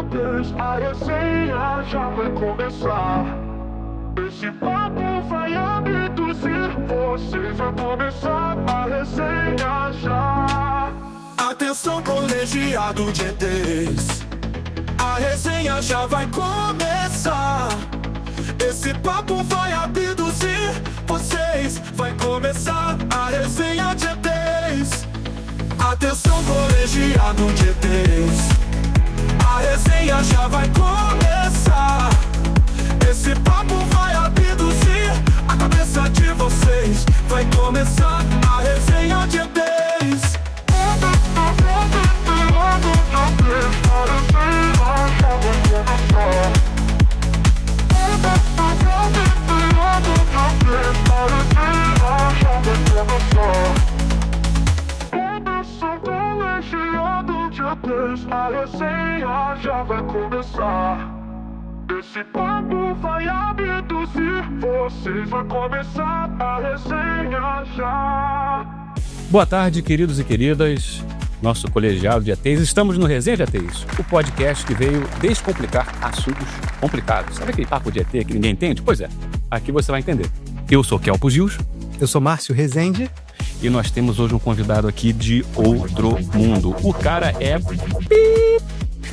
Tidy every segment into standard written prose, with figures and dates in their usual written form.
10, a resenha já vai começar. Esse papo vai abduzir vocês. Vai começar a resenha já. Atenção, colegiado de ETs, a resenha já vai começar. Esse papo vai abduzir vocês. Vai começar a resenha de ETs. Atenção, colegiado de ETs, a resenha já vai começar. Esse papo vai abduzir a cabeça de vocês. Vai começar a resenha de ETs. A resenha já vai começar. Esse papo vai abduzir vocês. Vai começar a resenha já. Boa tarde, queridos e queridas, nosso colegiado de ETs. Estamos no Resenha de ETs, o podcast que veio descomplicar assuntos complicados. Sabe aquele papo de ET que ninguém entende? Pois é, aqui você vai entender. Eu sou Kelpo Gils. Eu sou Márcio Rezende. E nós temos hoje um convidado aqui de outro mundo. O cara é...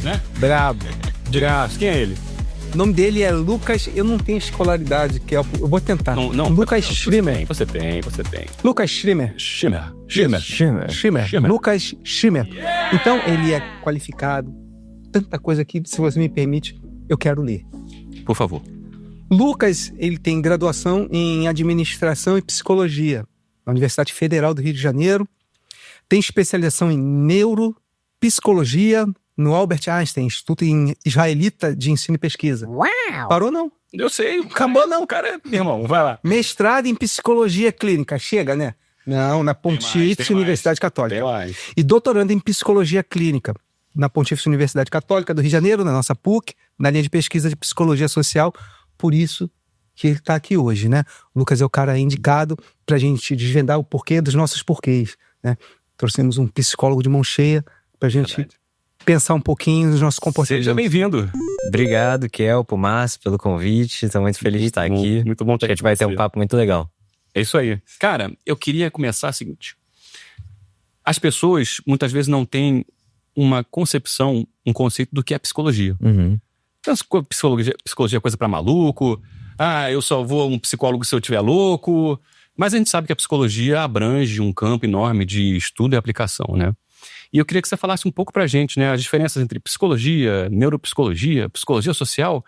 né? Brabo. Quem é ele? O nome dele é Lucas. Eu não tenho escolaridade, que eu vou tentar. Não, Lucas Schrimmer. Você tem. Lucas Schrimmer. Schrimmer. Lucas Schrimmer. Então, ele é qualificado. Tanta coisa que, se você me permite, eu quero ler. Por favor. Lucas, ele tem graduação em Administração e Psicologia na Universidade Federal do Rio de Janeiro. Tem especialização em Neuropsicologia no Albert Einstein, Instituto Israelita de Ensino e Pesquisa. Uau! Parou não? Eu sei, acabou não, cara. Meu irmão, vai lá. Mestrado em Psicologia Clínica. Chega, né? Não, na Pontífice Universidade Católica. E doutorando em Psicologia Clínica na Pontífice Universidade Católica do Rio de Janeiro, na nossa PUC, na linha de pesquisa de Psicologia Social. Por isso que ele está aqui hoje, né? O Lucas é o cara indicado para a gente desvendar o porquê dos nossos porquês, né? Trouxemos um psicólogo de mão cheia para a gente pensar um pouquinho nos nossos comportamentos. Seja bem-vindo. Obrigado, Kelpo, Márcio, pelo convite. Estou muito feliz de estar aqui. Muito bom ter a gente vai ter um papo muito legal. É isso aí. Cara, eu queria começar o seguinte. As pessoas, muitas vezes, não têm uma concepção, um conceito do que é psicologia. Uhum. Então, psicologia é coisa pra maluco. Eu só vou a um psicólogo se eu estiver louco. Mas a gente sabe que a psicologia abrange um campo enorme de estudo e aplicação, né? E eu queria que você falasse um pouco pra gente, né? As diferenças entre psicologia, neuropsicologia, psicologia social.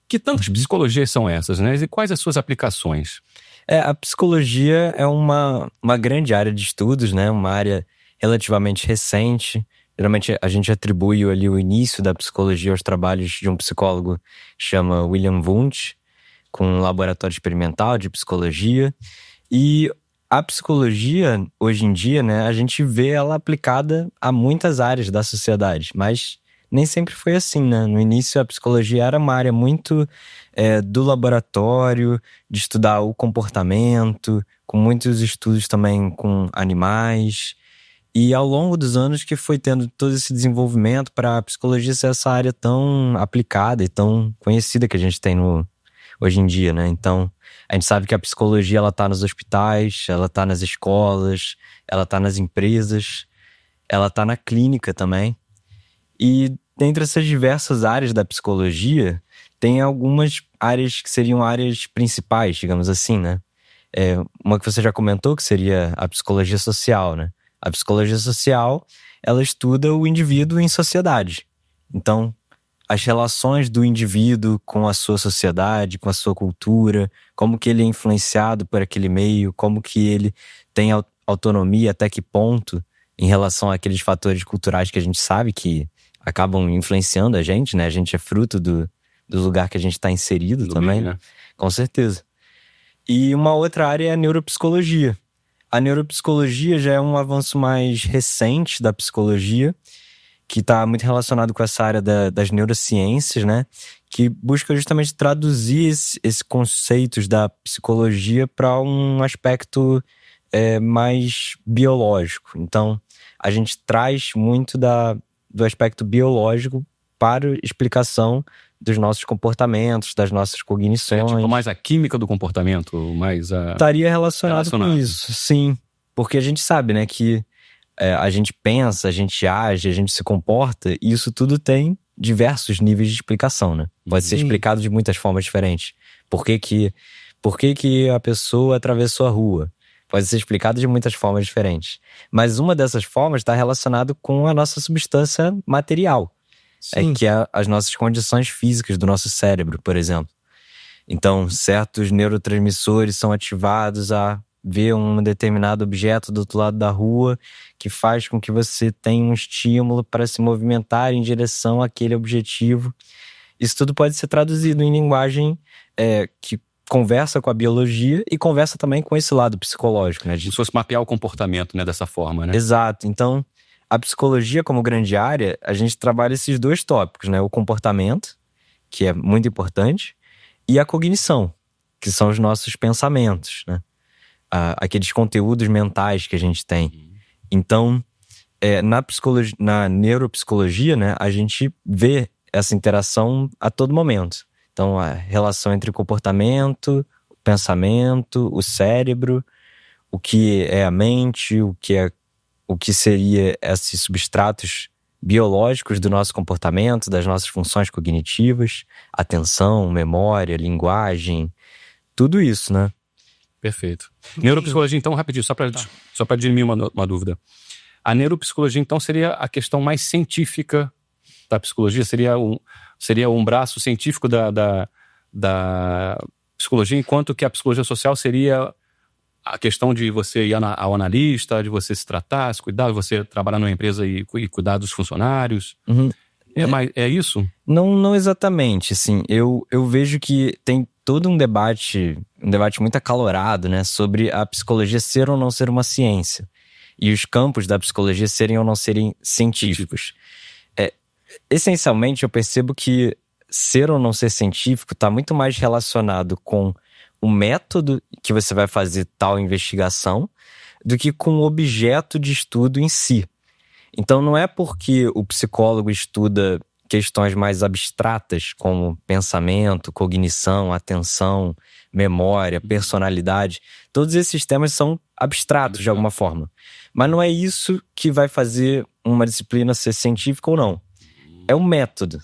Que tantas psicologias são essas, né? E quais as suas aplicações? A psicologia é uma grande área de estudos, né? Uma área relativamente recente. Geralmente a gente atribui ali o início da psicologia aos trabalhos de um psicólogo que chama William Wundt, com um laboratório experimental de psicologia. E a psicologia, hoje em dia, né, a gente vê ela aplicada a muitas áreas da sociedade, mas nem sempre foi assim, né? No início a psicologia era uma área muito do laboratório, de estudar o comportamento, com muitos estudos também com animais. E ao longo dos anos que foi tendo todo esse desenvolvimento para a psicologia ser essa área tão aplicada e tão conhecida que a gente tem hoje em dia, né? Então, a gente sabe que a psicologia, ela tá nos hospitais, ela tá nas escolas, ela tá nas empresas, ela tá na clínica também. E dentre essas diversas áreas da psicologia, tem algumas áreas que seriam áreas principais, digamos assim, né? Uma que você já comentou, que seria a psicologia social, né? A psicologia social, ela estuda o indivíduo em sociedade. Então, as relações do indivíduo com a sua sociedade, com a sua cultura, como que ele é influenciado por aquele meio, como que ele tem autonomia, até que ponto, em relação àqueles fatores culturais que a gente sabe que acabam influenciando a gente, né? A gente é fruto do lugar que a gente está inserido também, né? Com certeza. E uma outra área é a neuropsicologia. A neuropsicologia já é um avanço mais recente da psicologia, que está muito relacionado com essa área das neurociências, né? Que busca justamente traduzir esses conceitos da psicologia para um aspecto mais biológico. Então, a gente traz muito do aspecto biológico para explicação dos nossos comportamentos, das nossas cognições. Tipo, mais a química do comportamento, mais a... Estaria relacionado com isso, sim. Porque a gente sabe, né, que a gente pensa, a gente age, a gente se comporta, e isso tudo tem diversos níveis de explicação, né? Pode ser explicado de muitas formas diferentes. Por que que a pessoa atravessou a rua? Pode ser explicado de muitas formas diferentes. Mas uma dessas formas está relacionada com a nossa substância material. Que é as nossas condições físicas do nosso cérebro, por exemplo. Então, certos neurotransmissores são ativados a ver um determinado objeto do outro lado da rua, que faz com que você tenha um estímulo para se movimentar em direção àquele objetivo. Isso tudo pode ser traduzido em linguagem que conversa com a biologia e conversa também com esse lado psicológico, né? Como se fosse mapear o comportamento, né, dessa forma, né? Exato. Então, a psicologia como grande área, a gente trabalha esses dois tópicos, né? O comportamento, que é muito importante, e a cognição, que são os nossos pensamentos, né? Aqueles conteúdos mentais que a gente tem. Então, na neuropsicologia, né, a gente vê essa interação a todo momento. Então, a relação entre o comportamento, o pensamento, o cérebro, o que é a mente, o que seria esses substratos biológicos do nosso comportamento, das nossas funções cognitivas, atenção, memória, linguagem, tudo isso, né? Perfeito. Neuropsicologia, então, rapidinho, só para dirimir uma dúvida. A neuropsicologia, então, seria a questão mais científica da psicologia? Seria um braço científico da psicologia, enquanto que a psicologia social seria a questão de você ir ao analista, de você se tratar, se cuidar, de você trabalhar numa empresa e cuidar dos funcionários. Uhum. É isso? Não exatamente, assim. Eu vejo que tem todo um debate muito acalorado, né, sobre a psicologia ser ou não ser uma ciência. E os campos da psicologia serem ou não serem científicos. Essencialmente, eu percebo que ser ou não ser científico está muito mais relacionado com o método que você vai fazer tal investigação do que com o objeto de estudo em si. Então, não é porque o psicólogo estuda questões mais abstratas, como pensamento, cognição, atenção, memória, personalidade. Todos esses temas são abstratos de alguma forma. Mas não é isso que vai fazer uma disciplina ser científica ou não. É o método.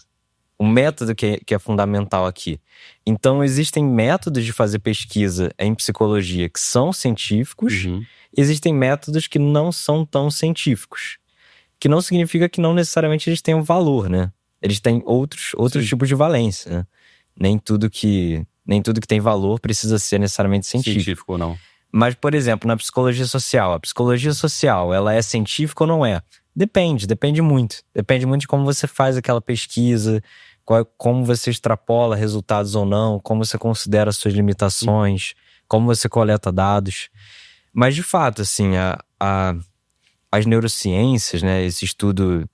O método que é fundamental aqui. Então, existem métodos de fazer pesquisa em psicologia que são científicos. Existem métodos que não são tão científicos. Que não significa que não necessariamente eles tenham valor, né? Eles têm outros tipos de valência, né? Nem tudo que tem valor precisa ser necessariamente científico ou não. Mas, por exemplo, na psicologia social, a psicologia social, ela é científica ou não é? Depende muito. Depende muito de como você faz aquela pesquisa, como você extrapola resultados ou não, como você considera suas limitações, como você coleta dados. Mas, de fato, assim, as neurociências, né, esse estudo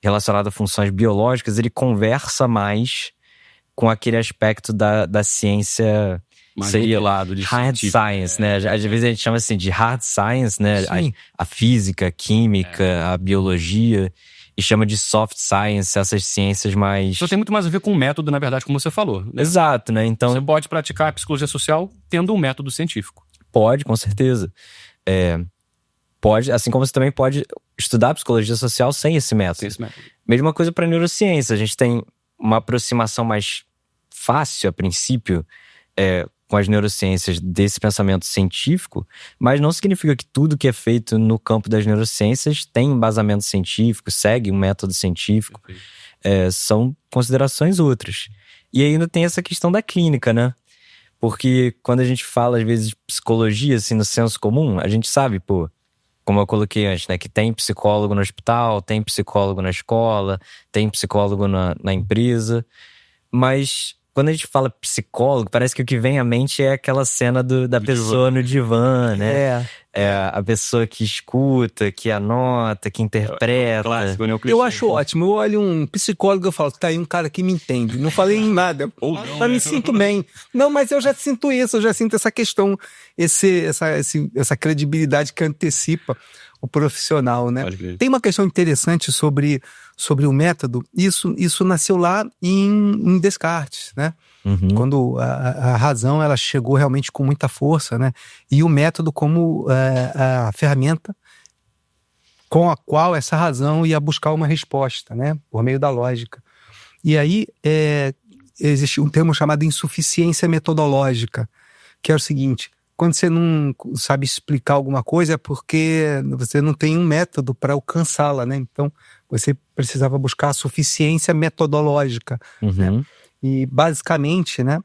relacionado a funções biológicas, ele conversa mais com aquele aspecto da ciência, mais seria lado de hard science, né? Às vezes a gente chama assim de hard science, né? A física, a química, a biologia, e chama de soft science, essas ciências mais... Isso tem muito mais a ver com o método, na verdade, como você falou, né? Exato, né? Então, você pode praticar a psicologia social tendo um método científico. Pode, com certeza. Pode, assim como você também pode estudar a psicologia social sem esse método. Mesma coisa para neurociência. A gente tem uma aproximação mais fácil, a princípio, com as neurociências desse pensamento científico, mas não significa que tudo que é feito no campo das neurociências tem embasamento científico, segue um método científico. São considerações outras. E ainda tem essa questão da clínica, né? Porque quando a gente fala, às vezes, de psicologia, assim, no senso comum, a gente sabe, como eu coloquei antes, né? Que tem psicólogo no hospital, tem psicólogo na escola, tem psicólogo na empresa. Mas quando a gente fala psicólogo, parece que o que vem à mente é aquela cena da pessoa no divã, né? A pessoa que escuta, que anota, que interpreta. Clássico, né? Eu acho ótimo. Eu olho um psicólogo e eu falo, tá aí um cara que me entende. Não falei em nada. Mas me sinto bem. Não, mas eu já sinto isso, eu já sinto essa questão, essa credibilidade que antecipa o profissional, né? Pode crer. Tem uma questão interessante sobre o método. Isso nasceu lá em Descartes, né? Uhum. Quando a razão ela chegou realmente com muita força, né? E o método como a ferramenta com a qual essa razão ia buscar uma resposta, né? Por meio da lógica. E aí existe um termo chamado insuficiência metodológica, que é o seguinte: quando você não sabe explicar alguma coisa é porque você não tem um método para alcançá-la, né? Então você precisava buscar a suficiência metodológica, né? Uhum. E basicamente, né,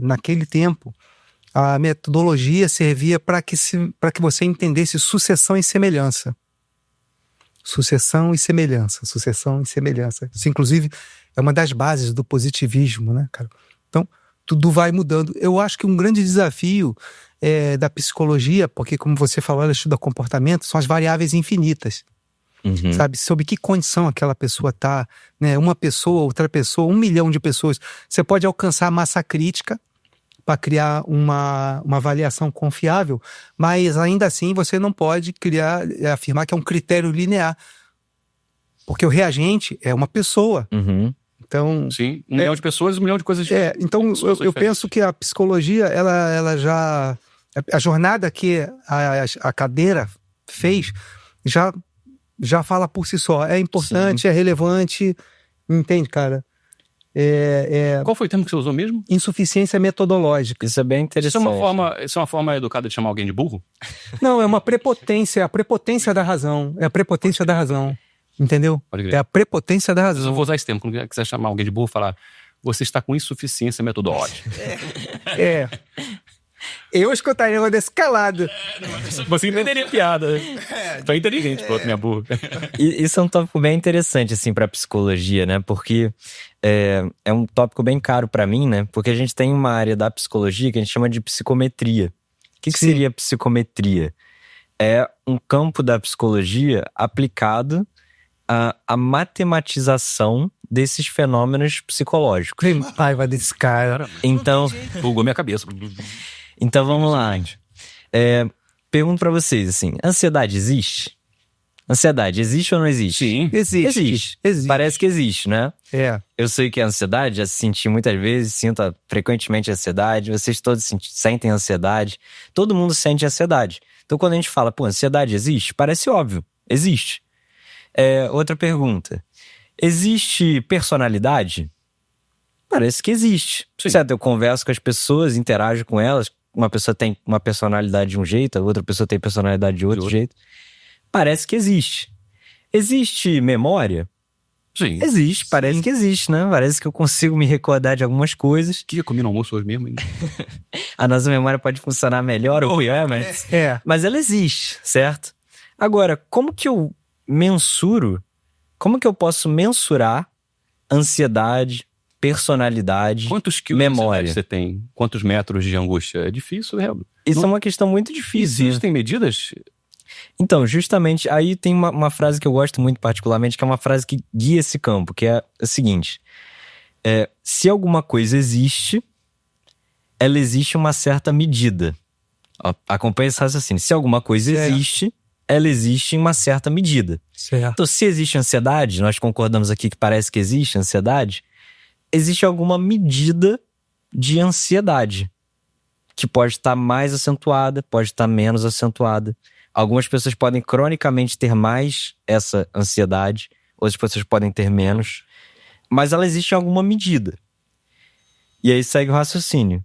naquele tempo, a metodologia servia para que você entendesse sucessão e semelhança. Sucessão e semelhança, sucessão e semelhança. Isso, inclusive, é uma das bases do positivismo, né, cara? Então, tudo vai mudando. Eu acho que um grande desafio da psicologia, porque, como você falou, ela estuda comportamento, são as variáveis infinitas. Uhum. Sabe, sob que condição aquela pessoa está, né? Uma pessoa, outra pessoa, 1 milhão de pessoas. Você pode alcançar a massa crítica para criar uma avaliação confiável, mas ainda assim você não pode afirmar que é um critério linear, porque o reagente é uma pessoa. Uhum. Então, Sim, 1 milhão de pessoas, 1 milhão de coisas diferentes. então eu penso que a psicologia, ela já, a jornada que a cadeira fez já fala por si só. É importante, Sim. é relevante, entende, cara? Qual foi o termo que você usou mesmo? Insuficiência metodológica. Isso é bem interessante. Isso é uma forma educada de chamar alguém de burro? Não, é uma prepotência, é a prepotência da razão. É a prepotência da razão, entendeu? Pode crer. É a prepotência da Eu razão. vou usar esse termo. Quando quiser chamar alguém de burro, falar: você está com insuficiência metodológica. Eu escutaria uma desse calado. Você entenderia a piada. Foi inteligente, pô, minha burra. E isso é um tópico bem interessante, assim, pra psicologia, né? Porque é um tópico bem caro pra mim, né? Porque a gente tem uma área da psicologia que a gente chama de psicometria. O que seria psicometria? É um campo da psicologia aplicado à matematização desses fenômenos psicológicos. Tem raiva desse cara. Então, Bugou minha cabeça. então vamos lá. Pergunto pra vocês, assim, ansiedade existe? Ansiedade existe ou não existe? Sim. Existe. Parece que existe, né? É. Eu sei que a ansiedade, já senti muitas vezes, sinto frequentemente ansiedade, vocês todos sentem ansiedade, todo mundo sente ansiedade. Então quando a gente fala, pô, ansiedade existe? Parece óbvio, existe. Outra pergunta, existe personalidade? Parece que existe. Sim. Certo, eu converso com as pessoas, interajo com elas, uma pessoa tem uma personalidade de um jeito, a outra pessoa tem personalidade de outro jeito. Parece que existe. Existe memória? Sim. Existe, parece que existe, né? Parece que eu consigo me recordar de algumas coisas. O que eu comi no almoço hoje mesmo? Hein? A nossa memória pode funcionar melhor ou pior, mas ela existe, certo? Agora, como que eu mensuro, como que eu posso mensurar ansiedade, personalidade, Quantos quilos memória? você tem? Quantos metros de angústia? É difícil, é? Isso é uma questão muito difícil. Existem medidas? Então, justamente, aí tem uma frase que eu gosto muito particularmente, que é uma frase que guia esse campo, que é o seguinte: se alguma coisa existe, ela existe em uma certa medida. Ó, acompanha esse raciocínio. Se alguma coisa existe, ela existe em uma certa medida. Certo. Então, se existe ansiedade, nós concordamos aqui que parece que existe ansiedade, existe alguma medida de ansiedade, que pode estar mais acentuada, pode estar menos acentuada. Algumas pessoas podem cronicamente ter mais essa ansiedade, outras pessoas podem ter menos, mas ela existe em alguma medida. E aí segue o raciocínio.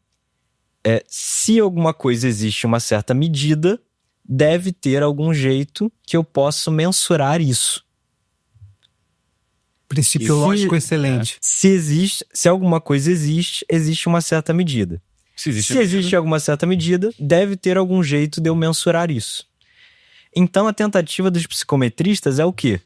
Se alguma coisa existe em uma certa medida, deve ter algum jeito que eu possa mensurar isso. Princípio lógico excelente. Se alguma coisa existe, existe uma certa medida. Se existe alguma certa medida, deve ter algum jeito de eu mensurar isso. Então a tentativa dos psicometristas é o quê?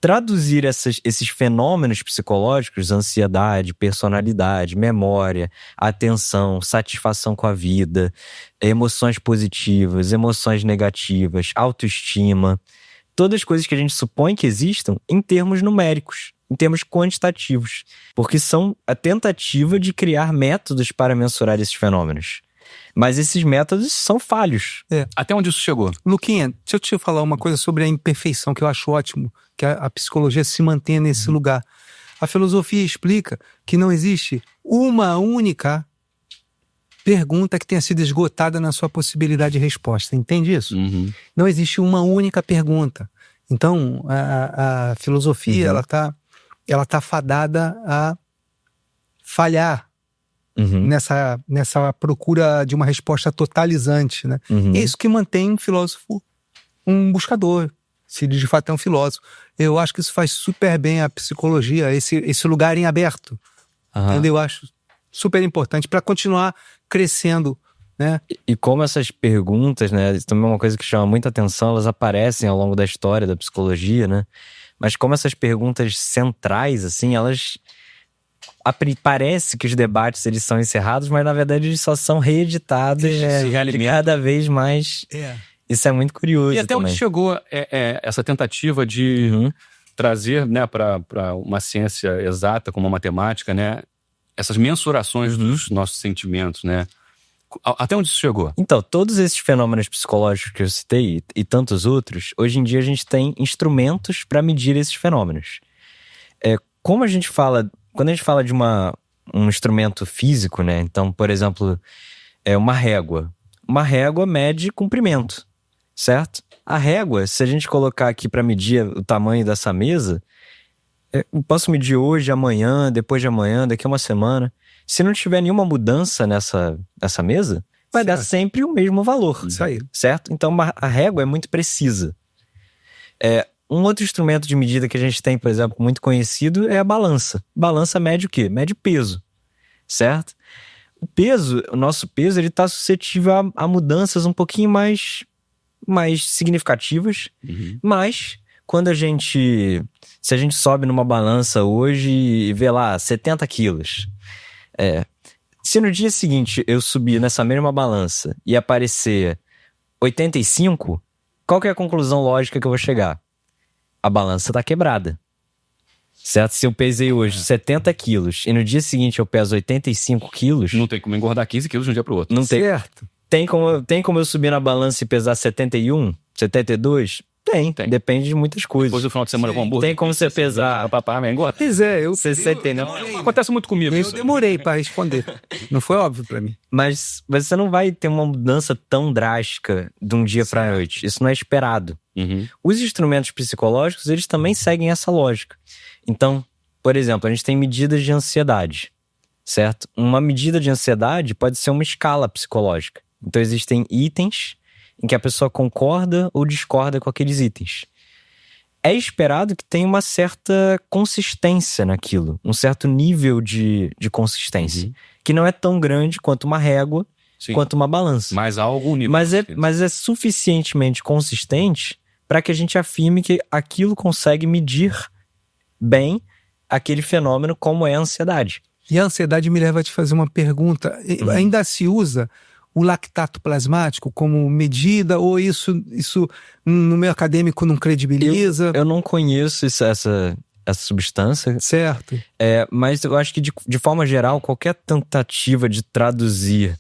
Traduzir esses fenômenos psicológicos, ansiedade, personalidade, memória, atenção, satisfação com a vida, emoções positivas, emoções negativas, autoestima, todas as coisas que a gente supõe que existam em termos numéricos, em termos quantitativos, porque são a tentativa de criar métodos para mensurar esses fenômenos. Mas esses métodos são falhos. Até onde isso chegou? Luquinha, deixa eu te falar uma coisa sobre a imperfeição, que eu acho ótimo, que a psicologia se mantenha nesse lugar. A filosofia explica que não existe uma única pergunta que tenha sido esgotada na sua possibilidade de resposta. Entende isso? Não existe uma única pergunta. Então, a filosofia, ela tá fadada a falhar nessa procura de uma resposta totalizante, né? É isso que mantém um filósofo um buscador, se ele de fato é um filósofo. Eu acho que isso faz super bem a psicologia, esse lugar em aberto. Entendeu? Eu acho super importante para continuar crescendo, né? E como essas perguntas, né, isso também é uma coisa que chama muita atenção, elas aparecem ao longo da história da psicologia, né? Mas como essas perguntas centrais, assim, elas... Parece que os debates eles são encerrados, mas na verdade eles só são reeditados cada vez mais. Isso é muito curioso. E até onde chegou essa tentativa de trazer, né, para uma ciência exata como a matemática, né, essas mensurações dos nossos sentimentos, né? Até onde isso chegou? Então, todos esses fenômenos psicológicos que eu citei e tantos outros, hoje em dia a gente tem instrumentos para medir esses fenômenos. Como a gente fala, quando a gente fala de um instrumento físico, né? Então, por exemplo, uma régua. Uma régua mede comprimento, certo? A régua, se a gente colocar aqui para medir o tamanho dessa mesa, eu posso medir hoje, amanhã, depois de amanhã, daqui a uma semana. Se não tiver nenhuma mudança nessa mesa, vai dar sempre o mesmo valor. Isso aí. Certo? Então a régua é muito precisa. Um outro instrumento de medida que a gente tem, por exemplo, muito conhecido é a balança. Balança mede o quê? Mede peso. Certo? O nosso peso, ele está suscetível a mudanças um pouquinho mais significativas. Mas quando se a gente sobe numa balança hoje e vê lá 70 quilos, se no dia seguinte eu subir nessa mesma balança e aparecer 85, qual que é a conclusão lógica que eu vou chegar? A balança tá quebrada. Certo? Se eu pesei hoje 70 quilos e no dia seguinte eu peso 85 quilos... Não tem como engordar 15 quilos de um dia pro outro. Não tem. Certo. Tem como eu subir na balança e pesar 71, 72? Tem. Depende de muitas coisas. Depois do final de semana com hambúrguer. Tem como você pesar... Papai, vai engordar. Pois eu 69. Acontece muito comigo. Eu demorei para responder. Não foi óbvio para mim. Mas você não vai ter uma mudança tão drástica de um dia para noite. Isso não é esperado. Os instrumentos psicológicos, eles também seguem essa lógica. Então, por exemplo, a gente tem medidas de ansiedade, certo? Uma medida de ansiedade pode ser uma escala psicológica. Então, existem itens em que a pessoa concorda ou discorda com aqueles itens. É esperado que tenha uma certa consistência naquilo, um certo nível de consistência, que não é tão grande quanto uma régua, quanto uma balança. Mas há algum nível. Mas é suficientemente consistente para que a gente afirme que aquilo consegue medir bem aquele fenômeno como é a ansiedade. E a ansiedade me leva a te fazer uma pergunta. Ainda se usa o lactato plasmático como medida, ou isso no meio acadêmico não credibiliza? Eu não conheço essa substância. Certo. Mas eu acho que de forma geral, qualquer tentativa de traduzir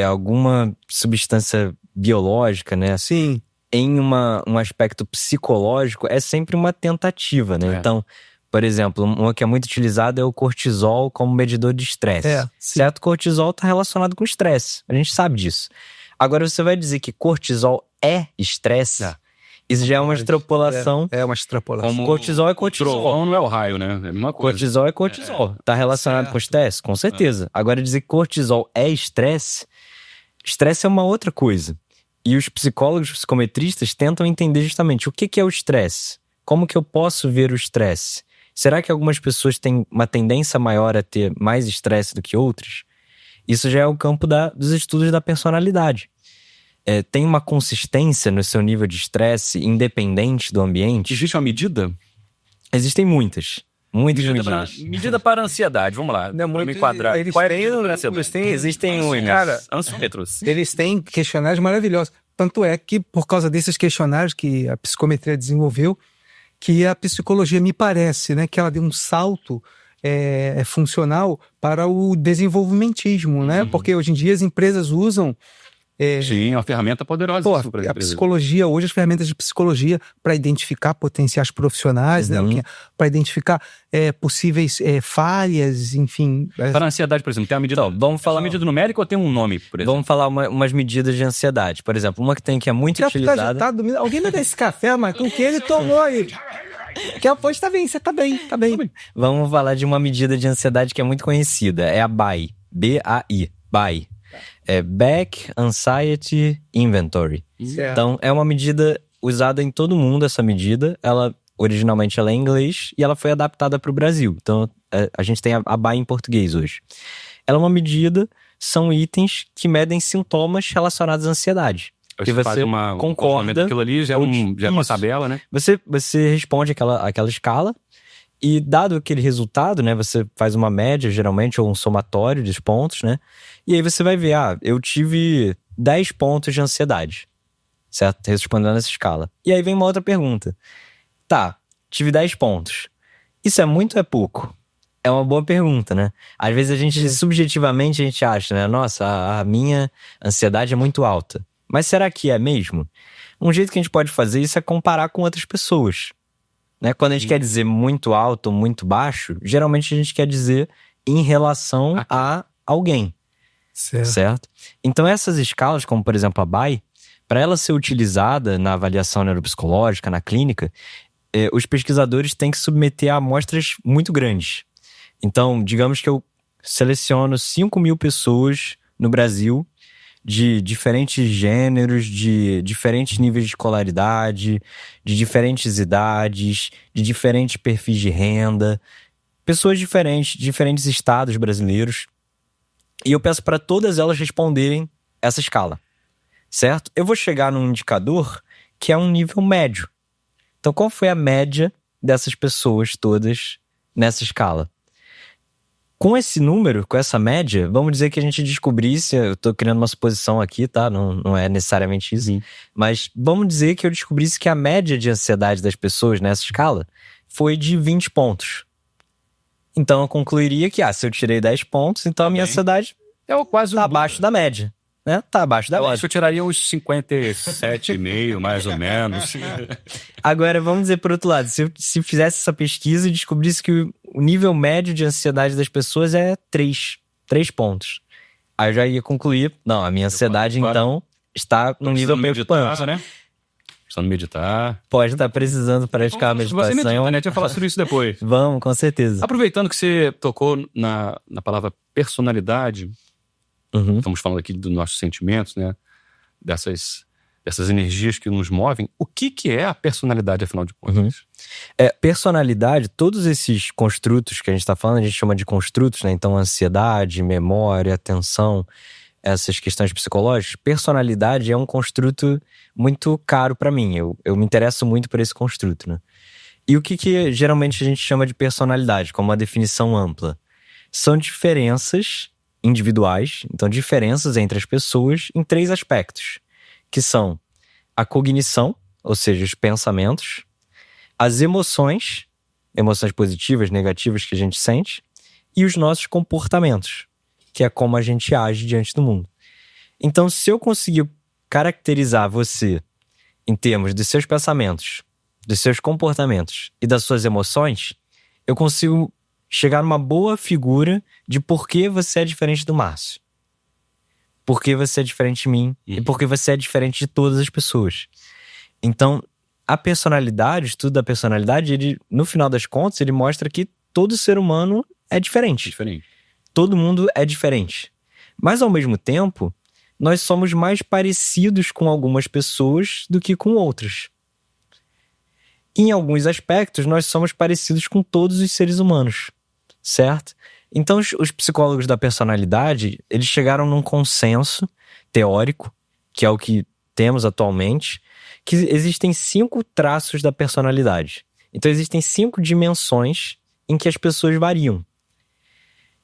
alguma substância biológica, né? Sim. Em um aspecto psicológico, é sempre uma tentativa, né? Então, por exemplo, uma que é muito utilizada é o cortisol como medidor de estresse. Certo? O cortisol está relacionado com estresse. A gente sabe disso. Agora, você vai dizer que cortisol é estresse? Isso já é uma extrapolação. É uma extrapolação. Como cortisol é cortisol. Trovão não é o raio, né? É a mesma coisa. Cortisol é cortisol. Está relacionado com estresse? Com certeza. Agora, dizer que cortisol é estresse, estresse é uma outra coisa. E os psicólogos psicometristas tentam entender justamente o que é o estresse. Como que eu posso ver o estresse? Será que algumas pessoas têm uma tendência maior a ter mais estresse do que outras? Isso já é o campo dos estudos da personalidade. Tem uma consistência no seu nível de estresse independente do ambiente? Existe uma medida? Existem muitas. Muitas medidas. Medida para a ansiedade, vamos lá. Não, me enquadrar. Existem muitas. Cara, ansímetros. Eles têm questionários maravilhosos. Tanto é que, por causa desses questionários que a psicometria desenvolveu, que a psicologia, me parece, né, que ela deu um salto é funcional para o desenvolvimentismo, né? Porque hoje em dia as empresas usam Sim, é uma ferramenta poderosa. Pô, a psicologia, hoje as ferramentas de psicologia para identificar potenciais profissionais, né? Para identificar possíveis falhas, enfim. Para a ansiedade, por exemplo, tem uma medida. Então, vamos falar. Uma medida numérica ou tem um nome, por exemplo? Vamos falar umas medidas de ansiedade. Por exemplo, uma que é muito utilizada. Alguém me dá esse café, Marcão, o que ele tomou aí? Que aposto tá bem, você tá bem. Vamos falar de uma medida de ansiedade que é muito conhecida. É a BAI. B-A-I. BAI. É Back Anxiety Inventory. Certo. Então, é uma medida usada em todo mundo, essa medida. Originalmente ela é em inglês e ela foi adaptada para o Brasil. Então, a gente tem a BAI em português hoje. Ela é uma medida, são itens que medem sintomas relacionados à ansiedade. Que você concorda. Aquilo ali já é uma tabela, né? Você responde aquela escala e dado aquele resultado, né? Você faz uma média, geralmente, ou um somatório dos pontos, né? E aí você vai ver, eu tive 10 pontos de ansiedade, certo? Respondendo essa escala. E aí vem uma outra pergunta. Tá, tive 10 pontos. Isso é muito ou é pouco? É uma boa pergunta, né? Às vezes subjetivamente, a gente acha, né? Nossa, a minha ansiedade é muito alta. Mas será que é mesmo? Um jeito que a gente pode fazer isso é comparar com outras pessoas, né? Quando a gente quer dizer muito alto ou muito baixo, geralmente a gente quer dizer em relação a alguém, certo? Então essas escalas, como por exemplo a BAI, para ela ser utilizada na avaliação neuropsicológica, na clínica, os pesquisadores têm que submeter a amostras muito grandes. Então, digamos que eu seleciono 5.000 pessoas no Brasil de diferentes gêneros, de diferentes níveis de escolaridade, de diferentes idades, de diferentes perfis de renda, pessoas diferentes, de diferentes estados brasileiros. E eu peço para todas elas responderem essa escala, certo? Eu vou chegar num indicador que é um nível médio. Então, qual foi a média dessas pessoas todas nessa escala? Com esse número, com essa média, vamos dizer que a gente descobrisse, eu tô criando uma suposição aqui, tá? Não é necessariamente isso, mas vamos dizer que eu descobrisse que a média de ansiedade das pessoas nessa escala foi de 20 pontos. Então eu concluiria que, se eu tirei 10 pontos, então a minha ansiedade quase tá abaixo da média, né? Tá abaixo da média. Acho que eu tiraria uns 57,5, mais ou menos. Agora, vamos dizer por outro lado, se fizesse essa pesquisa e descobrisse que o nível médio de ansiedade das pessoas é 3 pontos. Aí eu já ia concluir, não, a minha ansiedade então está num nível meio preocupante, né? Precisando meditar. Pode estar precisando praticar a meditação. Você a gente vai falar sobre isso depois. Vamos, com certeza. Aproveitando que você tocou na palavra personalidade, estamos falando aqui dos nossos sentimentos, né? Dessas energias que nos movem. O que é a personalidade, afinal de contas? Personalidade, todos esses construtos que a gente está falando, a gente chama de construtos, né? Então, ansiedade, memória, atenção, essas questões psicológicas. Personalidade é um construto muito caro para mim. Eu me interesso muito por esse construto, né? E o que geralmente a gente chama de personalidade, como uma definição ampla? São diferenças individuais, então diferenças entre as pessoas em 3 aspectos, que são a cognição, ou seja, os pensamentos, as emoções positivas, negativas que a gente sente, e os nossos comportamentos, que é como a gente age diante do mundo. Então, se eu conseguir caracterizar você em termos dos seus pensamentos, dos seus comportamentos e das suas emoções, eu consigo chegar numa boa figura de por que você é diferente do Márcio. Por que você é diferente de mim e por que você é diferente de todas as pessoas. Então, a personalidade, o estudo da personalidade, ele, no final das contas, ele mostra que todo ser humano é diferente. Todo mundo é diferente. Mas, ao mesmo tempo, nós somos mais parecidos com algumas pessoas do que com outras. Em alguns aspectos, nós somos parecidos com todos os seres humanos, certo? Então, os psicólogos da personalidade, eles chegaram num consenso teórico, que é o que temos atualmente, que existem 5 traços da personalidade. Então, existem 5 dimensões em que as pessoas variam.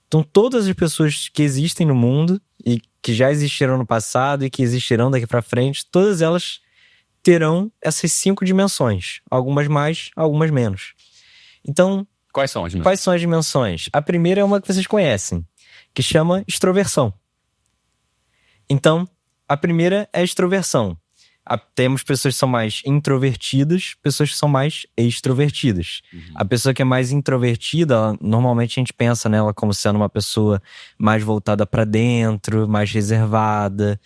Então, todas as pessoas que existem no mundo e que já existiram no passado e que existirão daqui para frente, todas elas terão essas 5 dimensões. Algumas mais, algumas menos. Então, Quais são as dimensões? Quais são as dimensões? A primeira é uma que vocês conhecem, que chama extroversão. Então, a primeira é a extroversão. Temos pessoas que são mais introvertidas, pessoas que são mais extrovertidas. A pessoa que é mais introvertida, normalmente a gente pensa nela como sendo uma pessoa mais voltada para dentro, mais reservada,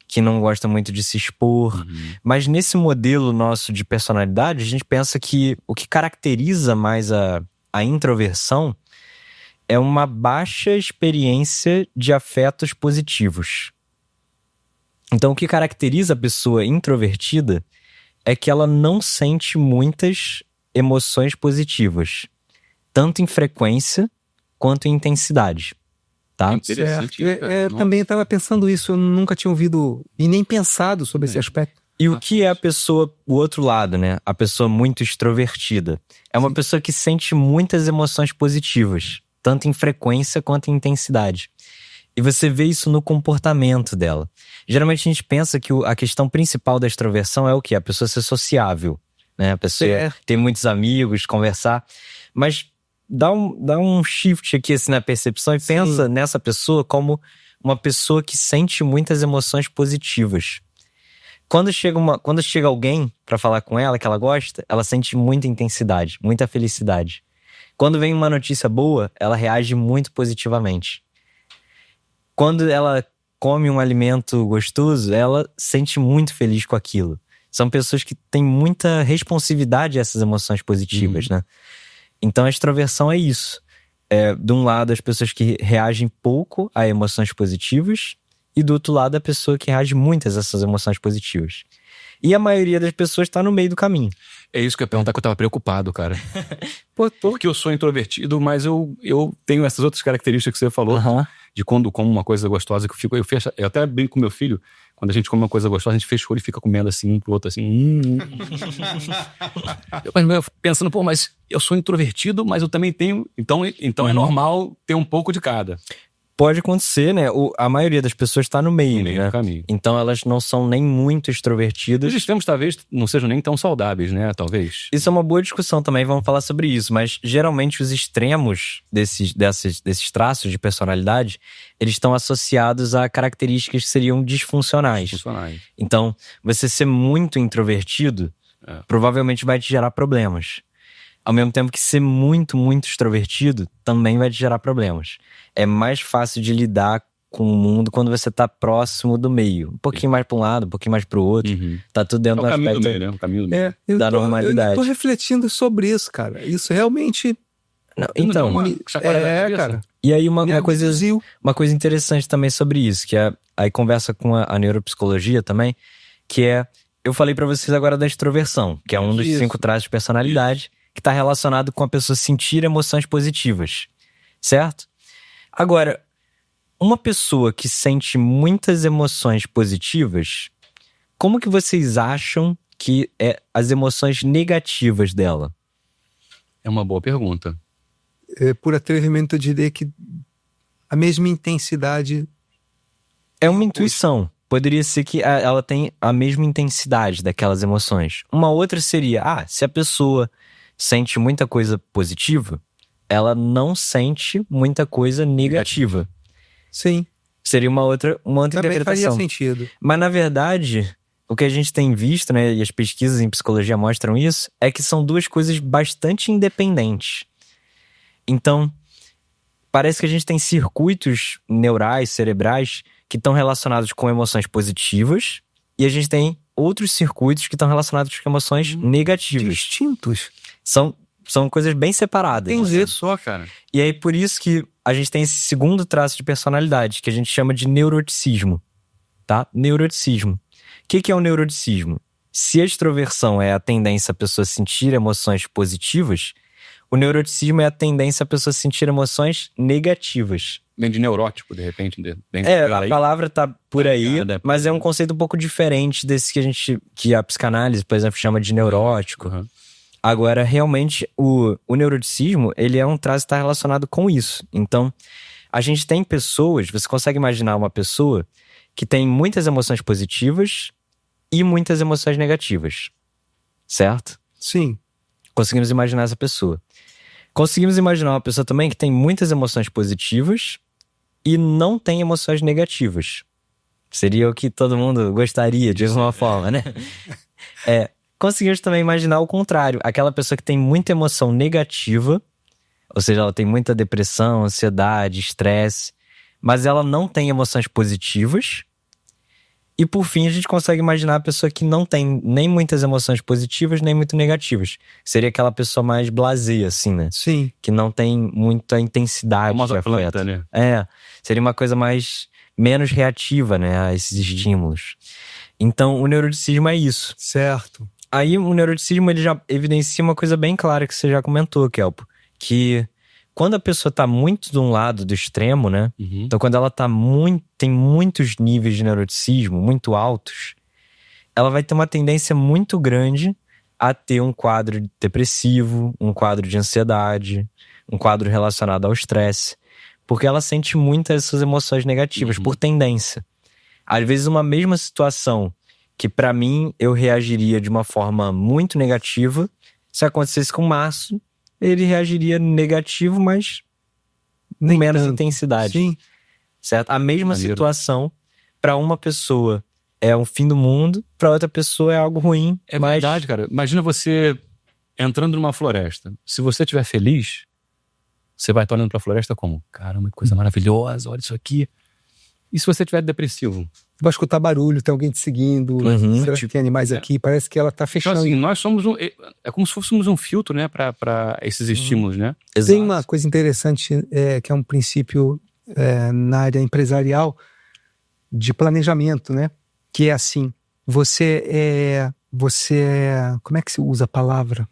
que não gosta muito de se expor. Mas nesse modelo nosso de personalidade, a gente pensa que o que caracteriza mais a introversão é uma baixa experiência de afetos positivos. Então, o que caracteriza a pessoa introvertida é que ela não sente muitas emoções positivas, tanto em frequência quanto em intensidade. Tá? Interessante. Também estava pensando isso, eu nunca tinha ouvido e nem pensado sobre esse aspecto. E o que é a pessoa, o outro lado, né? A pessoa muito extrovertida. É uma pessoa que sente muitas emoções positivas, tanto em frequência quanto em intensidade. E você vê isso no comportamento dela. Geralmente a gente pensa que a questão principal da extroversão é o quê? A pessoa ser sociável, né? A pessoa ter muitos amigos, conversar. Mas dá um shift aqui assim, na percepção e pensa nessa pessoa como uma pessoa que sente muitas emoções positivas. Quando chega alguém pra falar com ela que ela gosta, ela sente muita intensidade, muita felicidade. Quando vem uma notícia boa, ela reage muito positivamente. Quando ela come um alimento gostoso, ela sente muito feliz com aquilo. São pessoas que têm muita responsividade a essas emoções positivas, né? Então a extroversão é isso. De um lado, as pessoas que reagem pouco a emoções positivas, e do outro lado, a pessoa que reage muito a essas emoções positivas. E a maioria das pessoas está no meio do caminho. É isso que eu ia perguntar, que eu tava preocupado, cara. Porque eu sou introvertido, mas eu tenho essas outras características que você falou. De quando como uma coisa gostosa que eu até brinco com meu filho, quando a gente come uma coisa gostosa, a gente fecha o olho e fica comendo assim, um pro outro assim. Eu pensando, mas eu sou introvertido, mas eu também tenho. Então é normal ter um pouco de cada. Pode acontecer, né? A maioria das pessoas está no meio, né? Do caminho. Então elas não são nem muito extrovertidas. Os extremos talvez não sejam nem tão saudáveis, né? Talvez. Isso é uma boa discussão também, vamos falar sobre isso. Mas geralmente os extremos desses traços de personalidade, eles estão associados a características que seriam disfuncionais. Então, você ser muito introvertido provavelmente vai te gerar problemas. Ao mesmo tempo que ser muito, muito extrovertido também vai te gerar problemas. É mais fácil de lidar com o mundo quando você tá próximo do meio. Um pouquinho mais para um lado, um pouquinho mais pro outro. Tá tudo dentro do aspecto do meio, né? O caminho do meio. Normalidade. Eu tô refletindo sobre isso, cara. Isso realmente... cara. E aí uma coisa interessante também sobre isso, que aí conversa com a neuropsicologia também, que é... Eu falei pra vocês agora da extroversão, que é um dos 5 traços de personalidade, que está relacionado com a pessoa sentir emoções positivas, certo? Agora, uma pessoa que sente muitas emoções positivas, como que vocês acham que é as emoções negativas dela? É uma boa pergunta. Por atrevimento, eu diria que a mesma intensidade... É uma intuição. Poderia ser que ela tem a mesma intensidade daquelas emoções. Uma outra seria, se a pessoa sente muita coisa positiva, ela não sente muita coisa negativa. Sim. Seria uma outra interpretação. Faria sentido. Mas, na verdade, o que a gente tem visto, né, e as pesquisas em psicologia mostram isso, é que são duas coisas bastante independentes. Então, parece que a gente tem circuitos neurais, cerebrais, que estão relacionados com emoções positivas, e a gente tem outros circuitos que estão relacionados com emoções negativas. Distintos. São coisas bem separadas. Entendi só, cara. E aí, por isso que a gente tem esse segundo traço de personalidade, que a gente chama de neuroticismo, tá? Neuroticismo. O que é o neuroticismo? Se a extroversão é a tendência a pessoa sentir emoções positivas, o neuroticismo é a tendência a pessoa sentir emoções negativas. Vem de neurótico, de repente. A palavra tá por aí, mas é um conceito um pouco diferente desse que a psicanálise, por exemplo, chama de neurótico. Agora, realmente, o neuroticismo, ele é um traço que está relacionado com isso. Então, a gente tem pessoas, você consegue imaginar uma pessoa que tem muitas emoções positivas e muitas emoções negativas, certo? Sim. Conseguimos imaginar essa pessoa. Conseguimos imaginar uma pessoa também que tem muitas emoções positivas e não tem emoções negativas. Seria o que todo mundo gostaria, de alguma forma, né? Conseguimos também imaginar o contrário. Aquela pessoa que tem muita emoção negativa, ou seja, ela tem muita depressão, ansiedade, estresse, mas ela não tem emoções positivas. E por fim, a gente consegue imaginar a pessoa que não tem nem muitas emoções positivas, nem muito negativas. Seria aquela pessoa mais blasé, assim, né? Sim. Que não tem muita intensidade de afeto. Né? Seria uma coisa menos reativa, né, a esses estímulos. Então, o neuroticismo é isso. Certo. Aí, o neuroticismo, ele já evidencia uma coisa bem clara que você já comentou, Kelpo. Que quando a pessoa tá muito de um lado do extremo, né? Uhum. Então, quando ela tem muitos níveis de neuroticismo, muito altos, ela vai ter uma tendência muito grande a ter um quadro depressivo, um quadro de ansiedade, um quadro relacionado ao estresse, porque ela sente muitas dessas emoções negativas, por tendência. Às vezes, uma mesma situação que pra mim eu reagiria de uma forma muito negativa, se acontecesse com o Márcio, ele reagiria negativo, mas com menos intensidade. Sim. Certo? A mesma Maneiro. situação, pra uma pessoa é um fim do mundo, pra outra pessoa é algo ruim. É verdade, cara. Imagina você entrando numa floresta. Se você estiver feliz, você vai estar olhando pra floresta como, caramba, que coisa maravilhosa, olha isso aqui. E se você estiver depressivo? Vai escutar barulho, tem alguém te seguindo. Será que tem animais aqui? Parece que ela tá Então, fechando. assim, nós somos é como se fôssemos um filtro, né, pra esses estímulos, né? Exato. Tem uma coisa interessante, que é um princípio na área empresarial de planejamento, né? Que é assim, como é que se usa a palavra?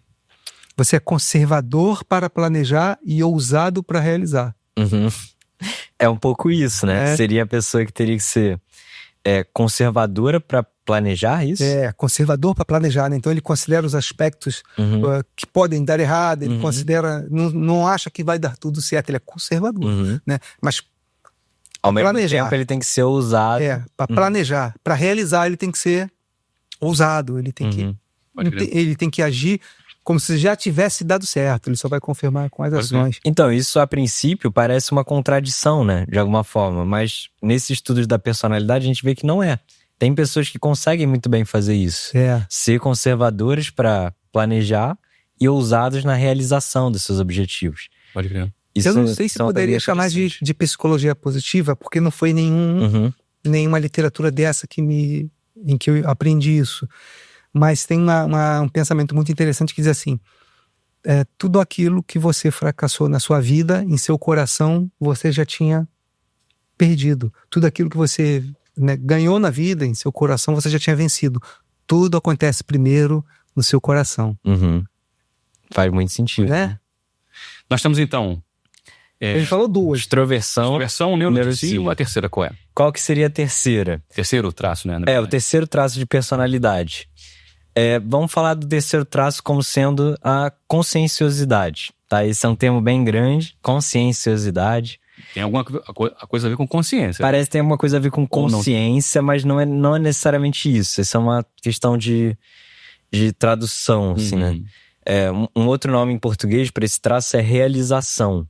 Você é conservador para planejar e ousado para realizar. Uhum. É um pouco isso, né? É. Seria a pessoa que teria que ser conservadora pra planejar isso? Conservador para planejar, né? Então ele considera os aspectos que podem dar errado, ele considera, não acha que vai dar tudo certo, ele é conservador, né? Mas Ao mesmo planejar. tempo ele tem que ser ousado. para planejar, para realizar ele tem que ser ousado, ele tem que Pode crer. ele tem que agir como se já tivesse dado certo, ele só vai confirmar com as Pode ações. Então, isso a princípio parece uma contradição, né? De alguma forma. Mas nesses estudos da personalidade a gente vê que não é. Tem pessoas que conseguem muito bem fazer isso. Ser conservadoras para planejar e ousados na realização dos seus objetivos. Pode crer. Eu não sei se são poderia também chamar de psicologia positiva, porque não foi nenhuma literatura dessa em que eu aprendi isso. Mas tem um pensamento muito interessante que diz assim: tudo aquilo que você fracassou na sua vida, em seu coração, você já tinha perdido. Tudo aquilo que você ganhou na vida, em seu coração, você já tinha vencido. Tudo acontece primeiro no seu coração. Faz muito sentido. Né? Nós temos então Ele falou duas. Extroversão. versão neuroticismo, a terceira qual é? Qual que seria a terceira? Terceiro traço, né? O terceiro traço de personalidade. Vamos falar do terceiro traço como sendo a conscienciosidade. Tá? Esse é um termo bem grande. Conscienciosidade. Tem alguma coisa a ver com consciência. Parece que tem alguma coisa a ver com consciência, mas não é necessariamente isso. Isso é uma questão de tradução, assim, né? Um outro nome em português para esse traço é realização.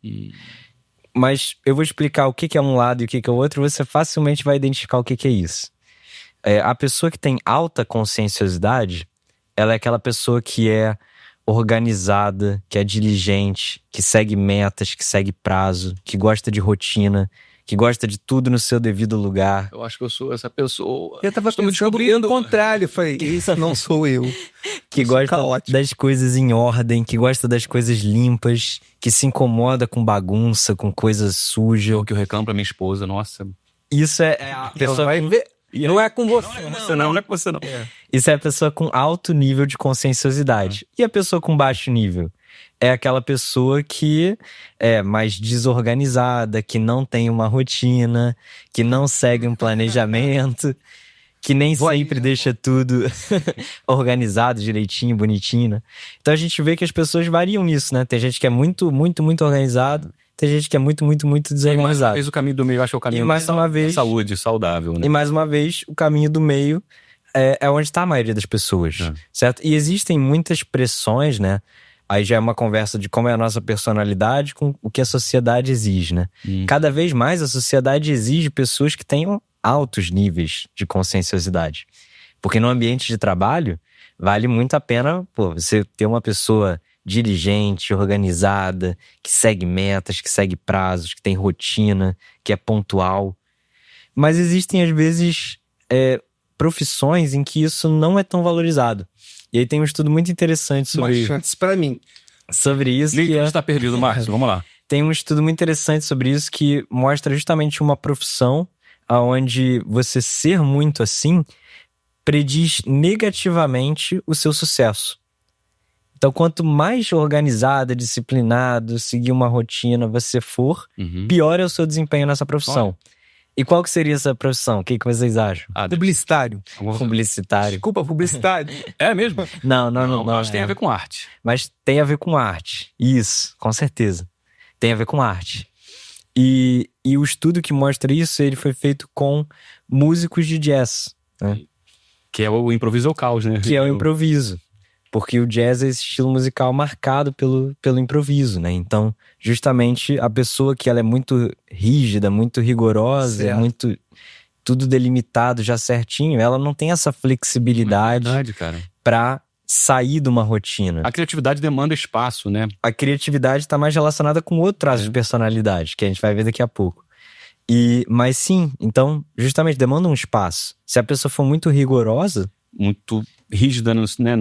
Mas eu vou explicar o que é um lado e o que é o outro, você facilmente vai identificar o que é isso. A pessoa que tem alta conscienciosidade, ela é aquela pessoa que é organizada, que é diligente, que segue metas, que segue prazo, que gosta de rotina, que gosta de tudo no seu devido lugar. Eu acho que eu sou essa pessoa. Eu tava Estou me pensando descobrindo. o contrário. Eu falei, isso não sou eu. Que gosta das coisas em ordem, que gosta das coisas limpas, que se incomoda com bagunça, com coisa suja. O que eu reclamo pra minha esposa, nossa. Isso é a pessoa... Vai ver. Não é com você. Não é com você não. Isso é a pessoa com alto nível de conscienciosidade. E a pessoa com baixo nível? É aquela pessoa que é mais desorganizada, que não tem uma rotina, que não segue um planejamento, que nem sempre deixa tudo organizado, direitinho, bonitinho, né? Então a gente vê que as pessoas variam nisso, né? Tem gente que é muito, muito, muito organizado, tem gente que é muito, muito, muito desorganizado. Fez o caminho do meio, acho que é o caminho E mais uma vez, saúde, saudável, né? E mais uma vez, o caminho do meio é onde está a maioria das pessoas, certo? E existem muitas pressões, né? aí já é uma conversa de como é a nossa personalidade com o que a sociedade exige, né? Cada vez mais a sociedade exige pessoas que tenham altos níveis de conscienciosidade. Porque no ambiente de trabalho, vale muito a pena, você ter uma pessoa diligente, organizada, que segue metas, que segue prazos, que tem rotina, que é pontual. Mas existem, às vezes, profissões em que isso não é tão valorizado. E aí tem um estudo muito interessante sobre... Uma chance pra mim. Sobre isso. Link está perdido, Márcio. Vamos lá. Tem um estudo muito interessante sobre isso que mostra justamente uma profissão onde você ser muito assim prediz negativamente o seu sucesso. Então, quanto mais organizado, disciplinado, seguir uma rotina você for, pior é o seu desempenho nessa profissão. E qual que seria essa profissão? O que vocês acham? Publicitário. Publicitário. Desculpa, publicitário. É mesmo? Não. Mas tem a ver com arte. Mas tem a ver com arte. Isso, com certeza. Tem a ver com arte. E o estudo que mostra isso, ele foi feito com músicos de jazz, né? Que é o improviso ou caos, né? Que é o improviso. Porque o jazz é esse estilo musical marcado pelo improviso, né? Então, justamente, a pessoa que ela é muito rígida, muito rigorosa, é muito tudo delimitado já certinho, ela não tem essa flexibilidade para sair de uma rotina. A criatividade demanda espaço, né? A criatividade está mais relacionada com outro traço de personalidade, que a gente vai ver daqui a pouco. Mas sim, então, justamente, demanda um espaço. Se a pessoa for muito rigorosa... Muito rígida, né?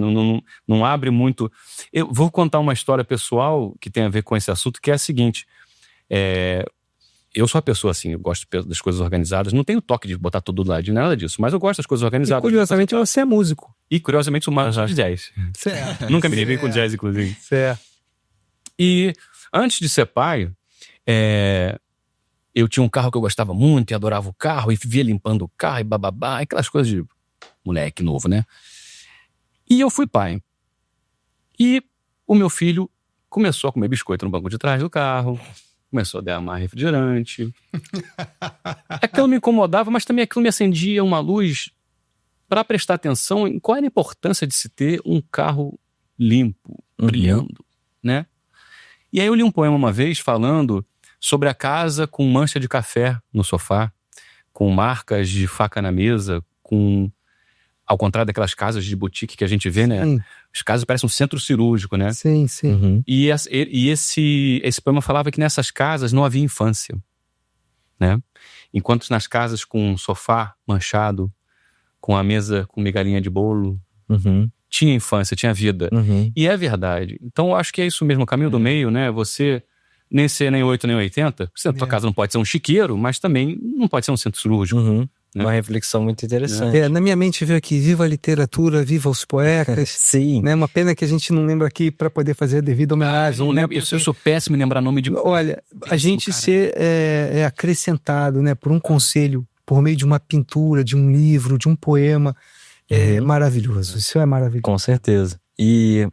Não abre muito... Eu vou contar uma história pessoal que tem a ver com esse assunto, que é a seguinte. Eu sou uma pessoa assim, eu gosto das coisas organizadas. Não tenho toque de botar tudo do lado, nada disso. Mas eu gosto das coisas organizadas. E curiosamente você é músico. E curiosamente sou mais de jazz. Certo. Nunca me levei com jazz, inclusive. Certo. E antes de ser pai, eu tinha um carro que eu gostava muito e adorava o carro. E vivia limpando o carro e bababá. Aquelas coisas de moleque novo, né? E eu fui pai. E o meu filho começou a comer biscoito no banco de trás do carro. Começou a derramar refrigerante. Aquilo me incomodava, mas também aquilo me acendia uma luz para prestar atenção em qual era a importância de se ter um carro limpo, brilhando, né? E aí eu li um poema uma vez falando sobre a casa com mancha de café no sofá, com marcas de faca na mesa, ao contrário daquelas casas de boutique que a gente vê, né? As casas parecem um centro cirúrgico, né? Sim. E esse poema falava que nessas casas não havia infância, né? Enquanto nas casas com um sofá manchado, com a mesa com migalhinha de bolo, tinha infância, tinha vida. E é verdade. Então eu acho que é isso mesmo, o caminho do meio, né? Você nem ser nem 8 nem 80, a tua casa não pode ser um chiqueiro, mas também não pode ser um centro cirúrgico. Uma reflexão muito interessante. Na minha mente veio aqui, viva a literatura, viva os poetas. Sim. Né? Uma pena que a gente não lembra aqui para poder fazer a devida homenagem. Não lembro, eu sou péssimo em lembrar nome de... Olha, a gente ser acrescentado, né, por um conselho, por meio de uma pintura, de um livro, de um poema, é maravilhoso. Isso é maravilhoso. Com certeza. E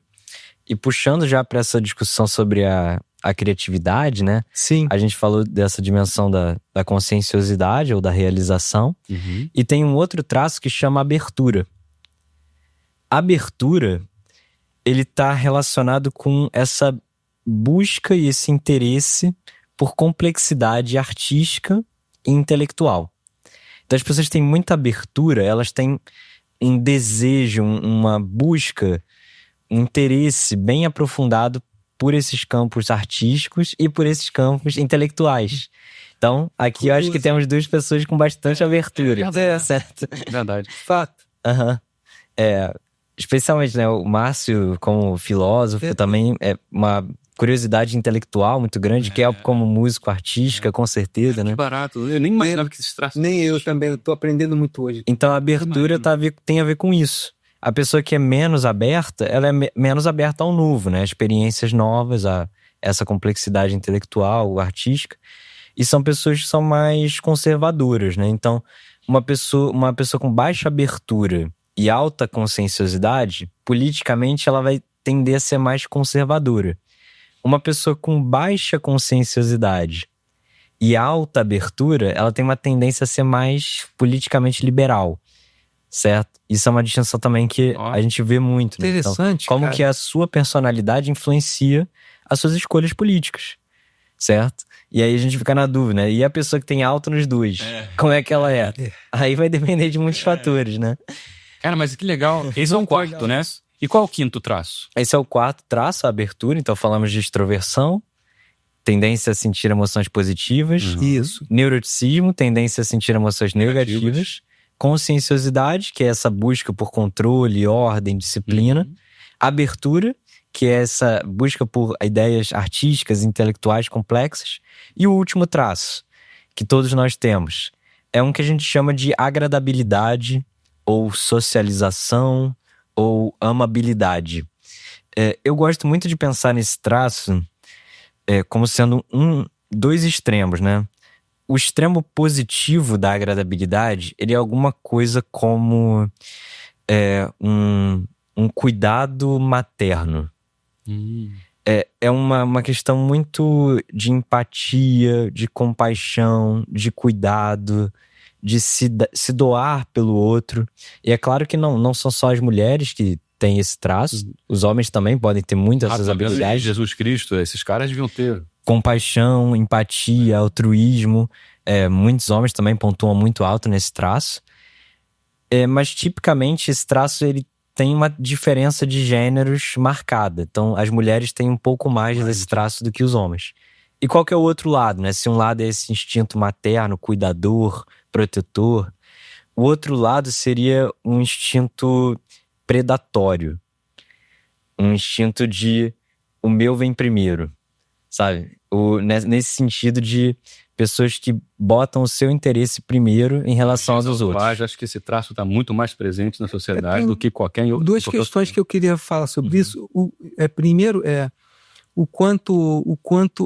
puxando já para essa discussão sobre a criatividade, né? Sim. A gente falou dessa dimensão da conscienciosidade ou da realização. E tem um outro traço que chama abertura. Abertura, ele está relacionado com essa busca e esse interesse por complexidade artística e intelectual. Então as pessoas têm muita abertura, elas têm um desejo, uma busca, um interesse bem aprofundado por esses campos artísticos e por esses campos intelectuais. Então, aqui eu acho que temos duas pessoas com bastante abertura. Certo? Verdade. Fato. Especialmente, né, o Márcio, como filósofo, também é uma curiosidade intelectual muito grande, que é como músico artística, com certeza, né? Que barato. Eu nem imaginava que se traça. Nem eu também, eu tô aprendendo muito hoje. Então, a abertura tem a ver com isso. A pessoa que é menos aberta, ela é menos aberta ao novo, né? Experiências novas, a essa complexidade intelectual, artística. E são pessoas que são mais conservadoras, né? Então, uma pessoa com baixa abertura e alta conscienciosidade, politicamente ela vai tender a ser mais conservadora. Uma pessoa com baixa conscienciosidade e alta abertura, ela tem uma tendência a ser mais politicamente liberal. certo? Isso é uma distinção também que a gente vê muito. Né? Interessante, então, como cara. que a sua personalidade influencia as suas escolhas políticas, certo? E aí a gente fica na dúvida, né? E a pessoa que tem alto nos dois, como é que ela é? Aí vai depender de muitos fatores, né? Cara, mas que legal. Esse é um quarto, né? E qual é o quinto traço? Esse é o quarto traço, a abertura. Então falamos de extroversão, tendência a sentir emoções positivas. Isso. Neuroticismo, tendência a sentir emoções negativas. Conscienciosidade, que é essa busca por controle, ordem, disciplina. Abertura, que é essa busca por ideias artísticas, intelectuais complexas. E o último traço, que todos nós temos, é um que a gente chama de agradabilidade, ou socialização, ou amabilidade. Eu gosto muito de pensar nesse traço como sendo dois extremos, né? O extremo positivo da agradabilidade, ele é alguma coisa como um cuidado materno. É uma questão muito de empatia, de compaixão, de cuidado, de se doar pelo outro. E é claro que não são só as mulheres que têm esse traço, os homens também podem ter muitas dessas habilidades. Jesus Cristo, esses caras deviam ter. Compaixão, empatia, altruísmo. Muitos homens também pontuam muito alto nesse traço. Mas tipicamente esse traço ele tem uma diferença de gêneros marcada. Então as mulheres têm um pouco mais desse traço do que os homens. E qual que é o outro lado, né? Se um lado é esse instinto materno, cuidador, protetor, o outro lado seria um instinto predatório. Um instinto de o meu vem primeiro, sabe? Nesse sentido de pessoas que botam o seu interesse primeiro em relação aos outros. Acho que esse traço está muito mais presente na sociedade do que qualquer outro. Duas questões que eu queria falar sobre isso. Primeiro o quanto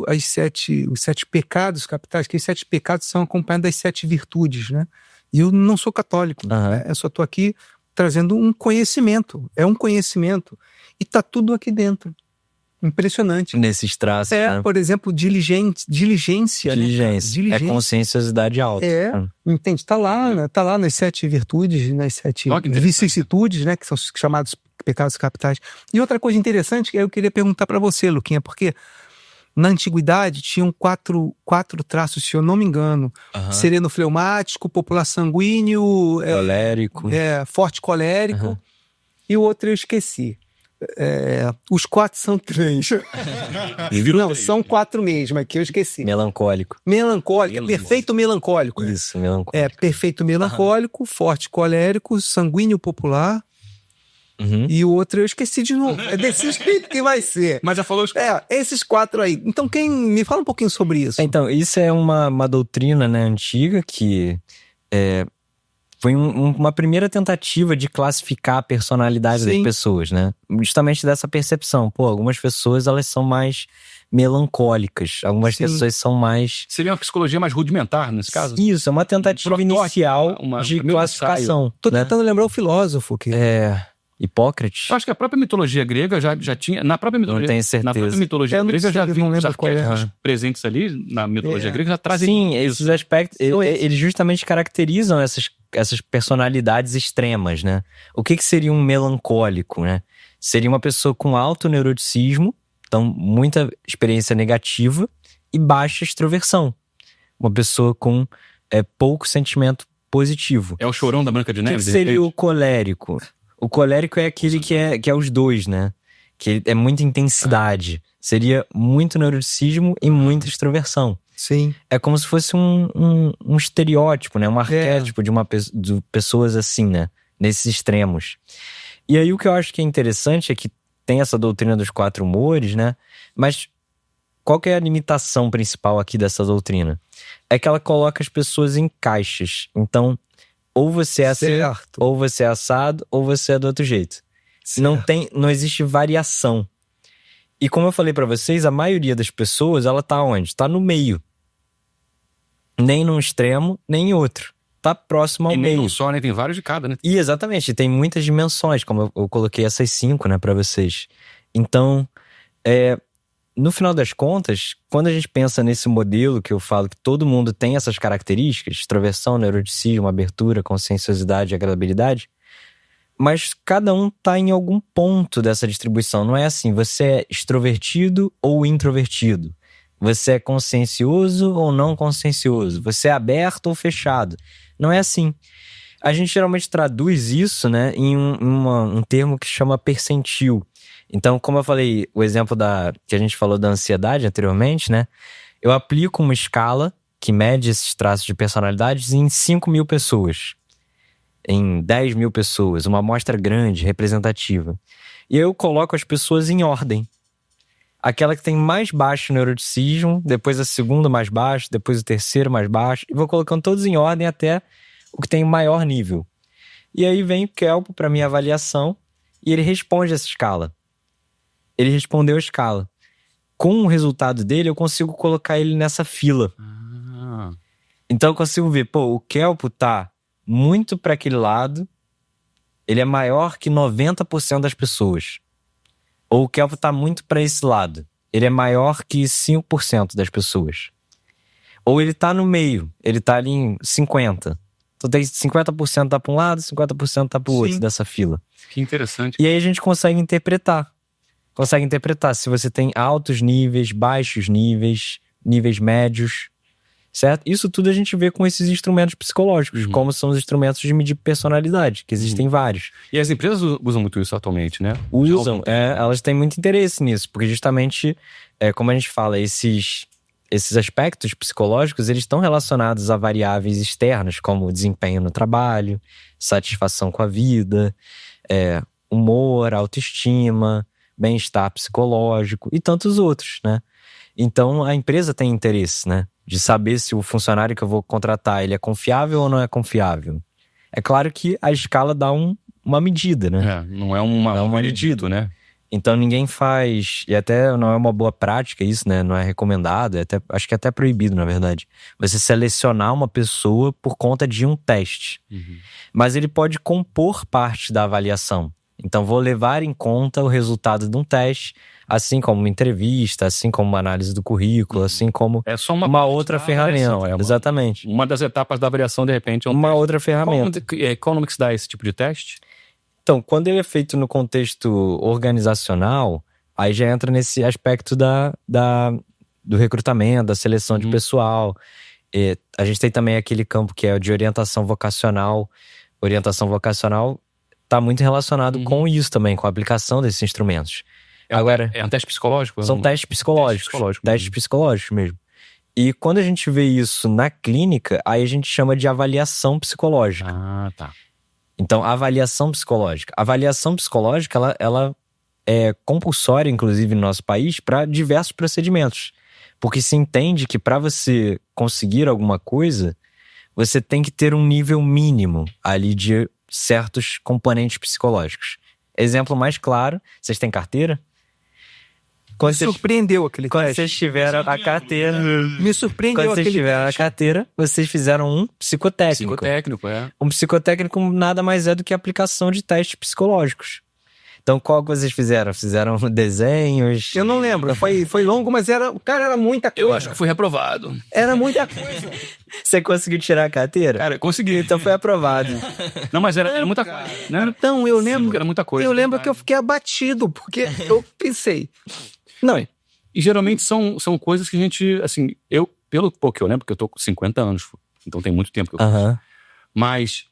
os sete pecados capitais, que os 7 pecados são acompanhados das 7 virtudes, né? E eu não sou católico, né? Eu só estou aqui trazendo um conhecimento. É um conhecimento. E está tudo aqui dentro. Impressionante. Nesses traços, né? Por exemplo, diligência. Diligência. É conscienciosidade alta. Entende? Tá lá, né? Tá lá nas 7 virtudes, nas 7 vicissitudes, né? Que são chamados pecados capitais. E outra coisa interessante que eu queria perguntar para você, Luquinha, porque na antiguidade tinham quatro traços, se eu não me engano. Sereno fleumático, popular sanguíneo, colérico. Forte colérico. E o outro eu esqueci. Os 4 são 3. Não, são 4 mesmo, aqui eu esqueci. Melancólico. Perfeito melancólico. Isso, melancólico. Perfeito melancólico, forte colérico, sanguíneo popular. E o outro eu esqueci de novo. É desse espírito que vai ser. Mas já falou os 4. Esses 4 aí. Então me fala um pouquinho sobre isso. Então, isso é uma doutrina, né, antiga que foi uma primeira tentativa de classificar a personalidade das pessoas, né? Justamente dessa percepção. Algumas pessoas elas são mais melancólicas. Algumas pessoas são mais... Seria uma psicologia mais rudimentar, nesse caso? Isso, é uma tentativa inicial de classificação. Tô tentando lembrar o filósofo que... Hipócrates? Eu acho que a própria mitologia grega já tinha... Na própria mitologia, não tenho certeza. Na própria mitologia grega já vinham os arquétipos presentes ali, na mitologia grega já trazem... Sim, esses aspectos, eles justamente caracterizam essas personalidades extremas, né? O que seria um melancólico, né? Seria uma pessoa com alto neuroticismo, então muita experiência negativa e baixa extroversão. Uma pessoa com pouco sentimento positivo. É o chorão da Branca de Neve? O que seria o colérico? O colérico é aquele que é os dois, né? Que é muita intensidade. Seria muito neuroticismo e muita extroversão. Sim. É como se fosse um estereótipo, né? Um arquétipo de pessoas assim, né? Nesses extremos. E aí o que eu acho que é interessante é que tem essa doutrina dos 4 humores, né? Mas qual que é a limitação principal aqui dessa doutrina? É que ela coloca as pessoas em caixas. Então, ou você é assim, ou você é assado, ou você é do outro jeito. Não existe variação. E como eu falei pra vocês, a maioria das pessoas, ela tá onde? Tá no meio. Nem num extremo, nem em outro. Tá próximo ao meio. E nem só, né? Tem vários de cada, né? E exatamente, tem muitas dimensões, como eu coloquei essas 5, né, pra vocês. Então, no final das contas, quando a gente pensa nesse modelo que eu falo que todo mundo tem essas características, extroversão, neuroticismo, abertura, conscienciosidade e agradabilidade, Mas cada um tá em algum ponto dessa distribuição. Não é assim, você é extrovertido ou introvertido. Você é consciencioso ou não consciencioso. Você é aberto ou fechado. Não é assim. A gente geralmente traduz isso, né, em um termo que chama percentil. Então, como eu falei, o exemplo que a gente falou da ansiedade anteriormente, né? Eu aplico uma escala que mede esses traços de personalidades em 5.000 pessoas. Em 10.000 pessoas, uma amostra grande, representativa. E eu coloco as pessoas em ordem. Aquela que tem mais baixo neuroticismo, depois a segunda mais baixo, depois o terceiro mais baixo, e vou colocando todos em ordem até o que tem maior nível. E aí vem o Kelpo para minha avaliação e ele responde essa escala. Ele respondeu a escala. Com o resultado dele, eu consigo colocar ele nessa fila. Então eu consigo ver, o Kelpo tá muito para aquele lado, ele é maior que 90% das pessoas. Ou o Kelpo tá muito para esse lado, ele é maior que 5% das pessoas. Ou ele tá no meio, ele tá ali em 50%. Então tem 50% tá para um lado, 50% tá para o outro dessa fila. Que interessante. E aí a gente consegue interpretar. Se você tem altos níveis, baixos níveis, níveis médios, certo? Isso tudo a gente vê com esses instrumentos psicológicos, como são os instrumentos de medir personalidade, que existem vários. E as empresas usam muito isso atualmente, né? Usam, elas têm muito interesse nisso, porque justamente, como a gente fala, esses aspectos psicológicos, eles estão relacionados a variáveis externas, como desempenho no trabalho, satisfação com a vida, humor, autoestima, bem-estar psicológico e tantos outros, né? Então, a empresa tem interesse, né? De saber se o funcionário que eu vou contratar, ele é confiável ou não é confiável. É claro que a escala dá uma medida, né? Não é uma medida, né? Então ninguém faz, e até não é uma boa prática isso, né? Não é recomendado, acho que é até proibido, na verdade. Você selecionar uma pessoa por conta de um teste. Mas ele pode compor parte da avaliação. Então vou levar em conta o resultado de um teste, assim como uma entrevista, assim como uma análise do currículo, assim como é só uma outra ferramenta. Exatamente. Uma das etapas da avaliação, de repente, é uma teste. Outra ferramenta. Qual nome que se dá esse tipo de teste? Então, quando ele é feito no contexto organizacional, aí já entra nesse aspecto do recrutamento, da seleção de pessoal. E a gente tem também aquele campo que é o de orientação vocacional. Orientação vocacional está muito relacionado com isso também, com a aplicação desses instrumentos. Agora, é um teste psicológico? São testes psicológicos. Testes psicológicos mesmo. E quando a gente vê isso na clínica, aí a gente chama de avaliação psicológica. Ah, tá. Então, avaliação psicológica. A avaliação psicológica, ela é compulsória, inclusive, no nosso país, para diversos procedimentos. Porque se entende que para você conseguir alguma coisa, você tem que ter um nível mínimo ali de certos componentes psicológicos. Exemplo mais claro, vocês têm carteira? Me surpreendeu aquele quando teste. Vocês tiveram a carteira. Me surpreendeu quando vocês tiveram a carteira, vocês fizeram um psicotécnico. Um psicotécnico nada mais é do que a aplicação de testes psicológicos. Então, qual que vocês fizeram? Fizeram desenhos? Eu não lembro. Foi longo, mas era muita coisa. Eu acho que fui reprovado. Era muita coisa. Você conseguiu tirar a carteira? Cara, consegui. Então foi aprovado. Não, mas era muita coisa. Então, eu lembro. Era muita coisa. Eu lembro que eu fiquei abatido, porque eu pensei. Não, e geralmente são coisas que a gente, assim, pelo pouco que eu lembro, porque eu tô com 50 anos, então tem muito tempo que eu mas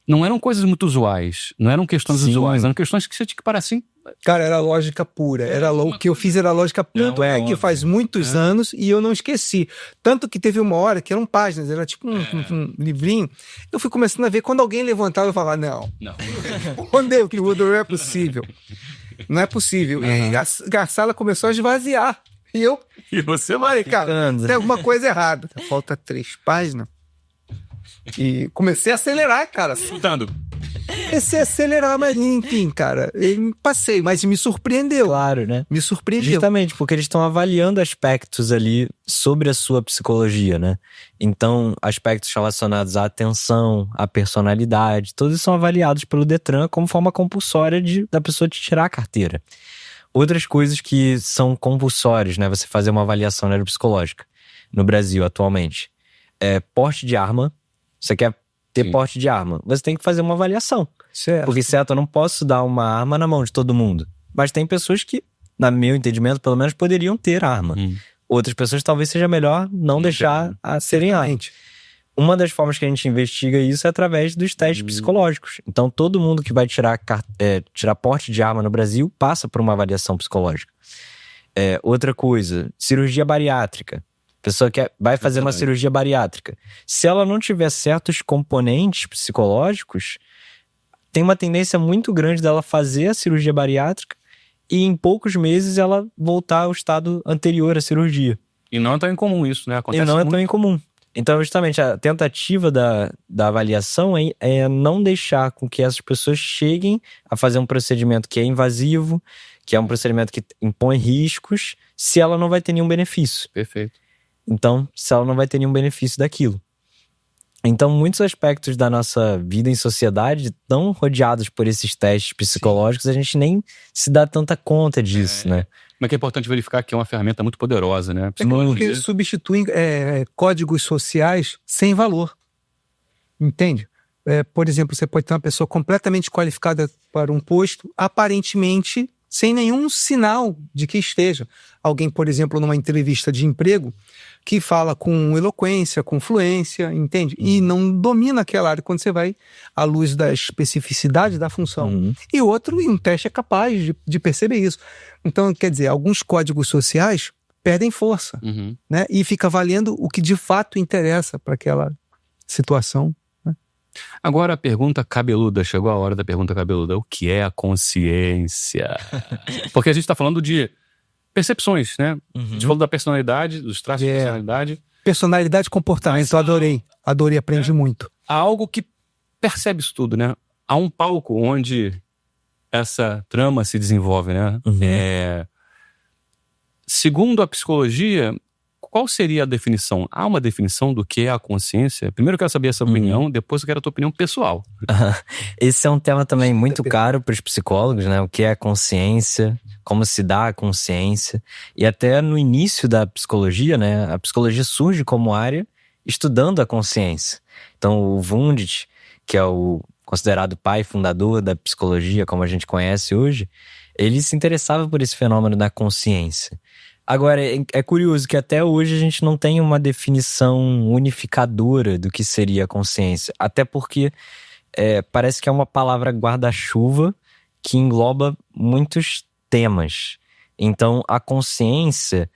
não eram coisas muito usuais, não eram questões usuais, eram questões que você tinha que parar assim. Cara, era lógica pura, o que eu fiz era lógica pura, que faz muitos anos e eu não esqueci. Tanto que teve uma hora que eram páginas, era tipo um livrinho, eu fui começando a ver, quando alguém levantava eu falava, não. Respondeu que não é possível. Não é possível. E a sala começou a esvaziar. E você vai, cara, tem alguma coisa errada. Falta 3 páginas. E comecei a acelerar, cara. Escutando. Comecei a acelerar, mas enfim, cara. Eu passei, mas me surpreendeu. Claro, né? Me surpreendeu. Justamente, porque eles estão avaliando aspectos ali sobre a sua psicologia, né? Então, aspectos relacionados à atenção, à personalidade, todos são avaliados pelo Detran como forma compulsória da pessoa te tirar a carteira. Outras coisas que são compulsórias, né? Você fazer uma avaliação neuropsicológica no Brasil atualmente. Porte de arma. Você quer ter porte de arma, você tem que fazer uma avaliação. Certo. Porque, certo, eu não posso dar uma arma na mão de todo mundo. Mas tem pessoas que, no meu entendimento, pelo menos poderiam ter arma. Outras pessoas talvez seja melhor não deixar a serem arma. Uma das formas que a gente investiga isso é através dos testes psicológicos. Então, todo mundo que vai tirar porte de arma no Brasil passa por uma avaliação psicológica. Outra coisa, cirurgia bariátrica. A pessoa que vai fazer uma cirurgia bariátrica. Se ela não tiver certos componentes psicológicos, tem uma tendência muito grande dela fazer a cirurgia bariátrica e em poucos meses ela voltar ao estado anterior à cirurgia. E não é tão incomum isso, né? Acontece não muito. É tão incomum. Então, justamente, a tentativa da avaliação é não deixar com que essas pessoas cheguem a fazer um procedimento que é invasivo, que é um procedimento que impõe riscos, se ela não vai ter nenhum benefício. Perfeito. Então, se ela não vai ter nenhum benefício daquilo. Então, muitos aspectos da nossa vida em sociedade estão rodeados por esses testes psicológicos, a gente nem se dá tanta conta disso, né? Mas é importante verificar que é uma ferramenta muito poderosa, né? Porque substituem códigos sociais sem valor. Entende? Por exemplo, você pode ter uma pessoa completamente qualificada para um posto, aparentemente sem nenhum sinal de que esteja. Alguém, por exemplo, numa entrevista de emprego, que fala com eloquência, com fluência, entende? E não domina aquela área quando você vai à luz da especificidade da função. E outro, em um teste, é capaz de perceber isso. Então, quer dizer, alguns códigos sociais perdem força, né? E fica valendo o que de fato interessa para aquela situação. Agora a pergunta cabeluda, chegou a hora da pergunta cabeluda. O que é a consciência? Porque a gente está falando de percepções, né? A gente falou da personalidade, dos traços de personalidade. Personalidade e comportamento, eu adorei, aprendi muito. Há algo que percebe isso tudo, né? Há um palco onde essa trama se desenvolve, né? Segundo a psicologia, qual seria a definição? Há uma definição do que é a consciência? Primeiro eu quero saber essa opinião, depois eu quero a tua opinião pessoal. Esse é um tema também muito caro para os psicólogos, né? O que é a consciência, como se dá a consciência. E até no início da psicologia, né? A psicologia surge como área estudando a consciência. Então o Wundt, que é o considerado pai fundador da psicologia, como a gente conhece hoje, ele se interessava por esse fenômeno da consciência. Agora, é curioso que até hoje a gente não tem uma definição unificadora do que seria a consciência. Até porque parece que é uma palavra guarda-chuva que engloba muitos temas. Então, a consciência,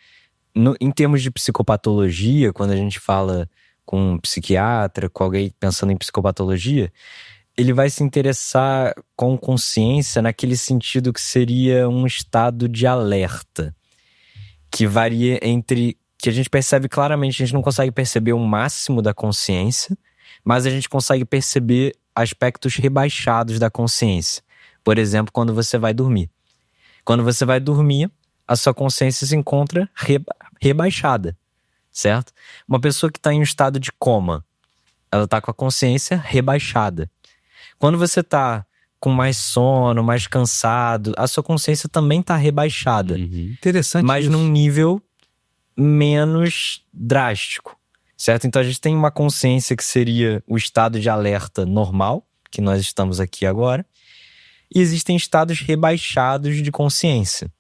em termos de psicopatologia, quando a gente fala com um psiquiatra, com alguém pensando em psicopatologia, ele vai se interessar com consciência naquele sentido que seria um estado de alerta, que varia entre, que a gente percebe claramente, a gente não consegue perceber o máximo da consciência, mas a gente consegue perceber aspectos rebaixados da consciência. Por exemplo, quando você vai dormir. Quando você vai dormir, a sua consciência se encontra rebaixada, certo? Uma pessoa que está em um estado de coma, ela está com a consciência rebaixada. Quando você está com mais sono, mais cansado, a sua consciência também está rebaixada. Interessante. Mas isso. num nível menos drástico, certo? Então a gente tem uma consciência que seria o estado de alerta normal, que nós estamos aqui agora, e existem estados rebaixados de consciência.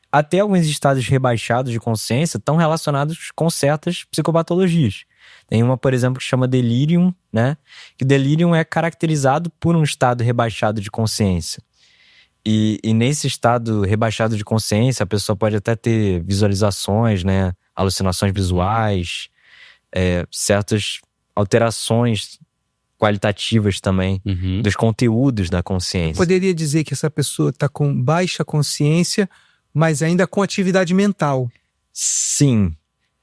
Até alguns estados rebaixados de consciência estão relacionados com certas psicopatologias. Tem uma, por exemplo, que chama delirium, né? Que delirium é caracterizado por um estado rebaixado de consciência. E nesse estado rebaixado de consciência, a pessoa pode até ter visualizações, né? Alucinações visuais, certas alterações qualitativas também dos conteúdos da consciência. Poderia dizer que essa pessoa está com baixa consciência, mas ainda com atividade mental. Sim.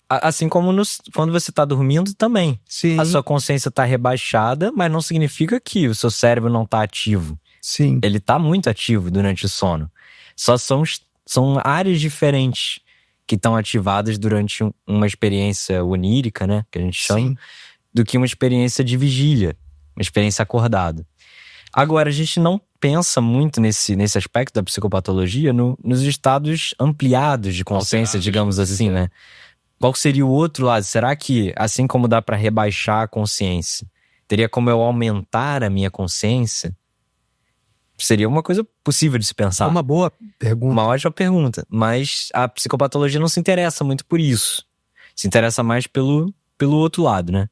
Assim como quando você está dormindo também. Sim. A sua consciência está rebaixada, mas não significa que o seu cérebro não está ativo. Sim. Ele está muito ativo durante o sono. Só são áreas diferentes que estão ativadas durante uma experiência onírica, né? Que a gente chama. Sim. Do que uma experiência de vigília. Uma experiência acordada. Agora, a gente não pensa muito nesse aspecto da psicopatologia nos estados ampliados de consciência, digamos assim, né? Qual seria o outro lado? Será que, assim como dá para rebaixar a consciência, teria como eu aumentar a minha consciência? seria uma coisa possível de se pensar. Uma boa pergunta. Uma ótima pergunta. Mas a psicopatologia não se interessa muito por isso. Se interessa mais pelo outro lado, né?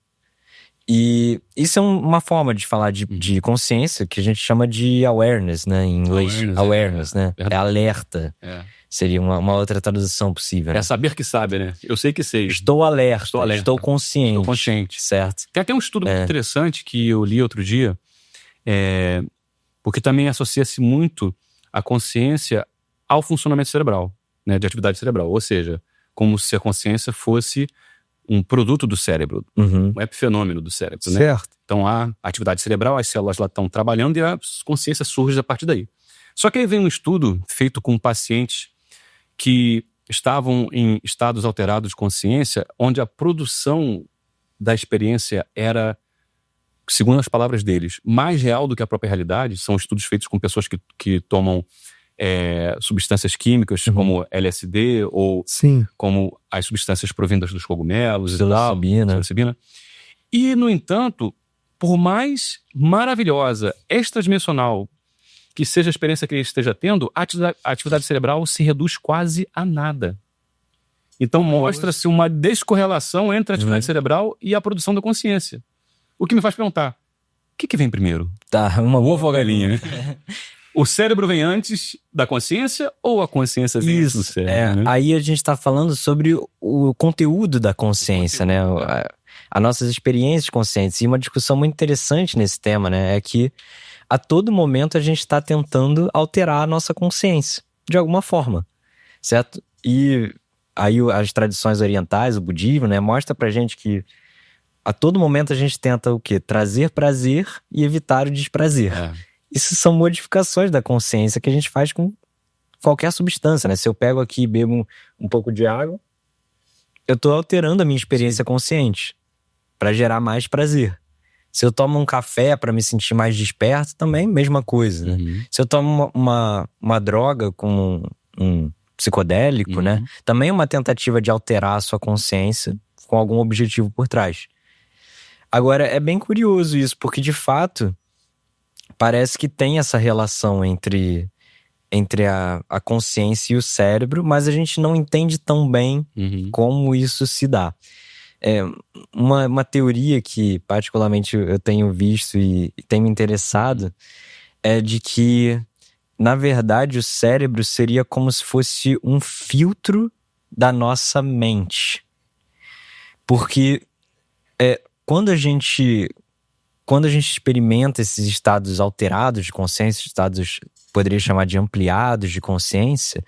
E isso é uma forma de falar de consciência que a gente chama de awareness, né? Em inglês. Awareness, né? É alerta. Seria uma outra tradução possível. Né? É saber que sabe, né? Eu sei que sei. Estou alerta. Estou consciente. Estou consciente. Certo. Tem até um estudo muito interessante que eu li outro dia, porque também associa-se muito a consciência ao funcionamento cerebral, né? De atividade cerebral. Ou seja, como se a consciência fosse um produto do cérebro, um epifenômeno do cérebro, né? Certo. Então há atividade cerebral, as células lá estão trabalhando e a consciência surge a partir daí. Só que aí vem um estudo feito com pacientes que estavam em estados alterados de consciência, onde a produção da experiência era, segundo as palavras deles, mais real do que a própria realidade. São estudos feitos com pessoas que tomam substâncias químicas como LSD ou como as substâncias provindas dos cogumelos, psilocibina. E, no entanto, por mais maravilhosa, extradimensional que seja a experiência que ele esteja tendo, a atividade cerebral se reduz quase a nada. Então mostra-se uma descorrelação entre a atividade cerebral e a produção da consciência. O que me faz perguntar, o que vem primeiro? Tá, uma boa galinha, né? O cérebro vem antes da consciência ou a consciência vem antes do cérebro? Né? Aí a gente está falando sobre o conteúdo da consciência, né? As nossas experiências conscientes. E uma discussão muito interessante nesse tema, né? É que a todo momento a gente está tentando alterar a nossa consciência, de alguma forma, certo? E aí as tradições orientais, o budismo, né? Mostra pra gente que a todo momento a gente tenta o quê? Trazer prazer e evitar o desprazer. Isso são modificações da consciência que a gente faz com qualquer substância, né? Se eu pego aqui e bebo um pouco de água, eu tô alterando a minha experiência consciente para gerar mais prazer. Se eu tomo um café para me sentir mais desperto, também mesma coisa, né? Se eu tomo uma droga como um psicodélico, né? Também é uma tentativa de alterar a sua consciência com algum objetivo por trás. Agora, é bem curioso isso, porque de fato parece que tem essa relação entre a consciência e o cérebro, mas a gente não entende tão bem como isso se dá. Uma teoria que particularmente eu tenho visto e tem me interessado é de que, na verdade, o cérebro seria como se fosse um filtro da nossa mente. Porque quando a gente experimenta esses estados alterados de consciência, estados, poderia chamar de ampliados de consciência,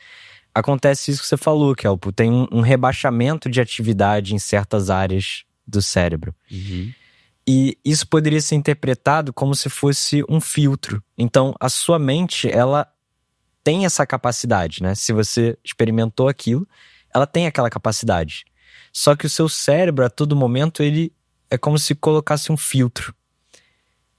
acontece isso que você falou, Kelpo, tem um rebaixamento de atividade em certas áreas do cérebro. E isso poderia ser interpretado como se fosse um filtro. Então, a sua mente, ela tem essa capacidade, né? Se você experimentou aquilo, ela tem aquela capacidade. Só que o seu cérebro, a todo momento, ele é como se colocasse um filtro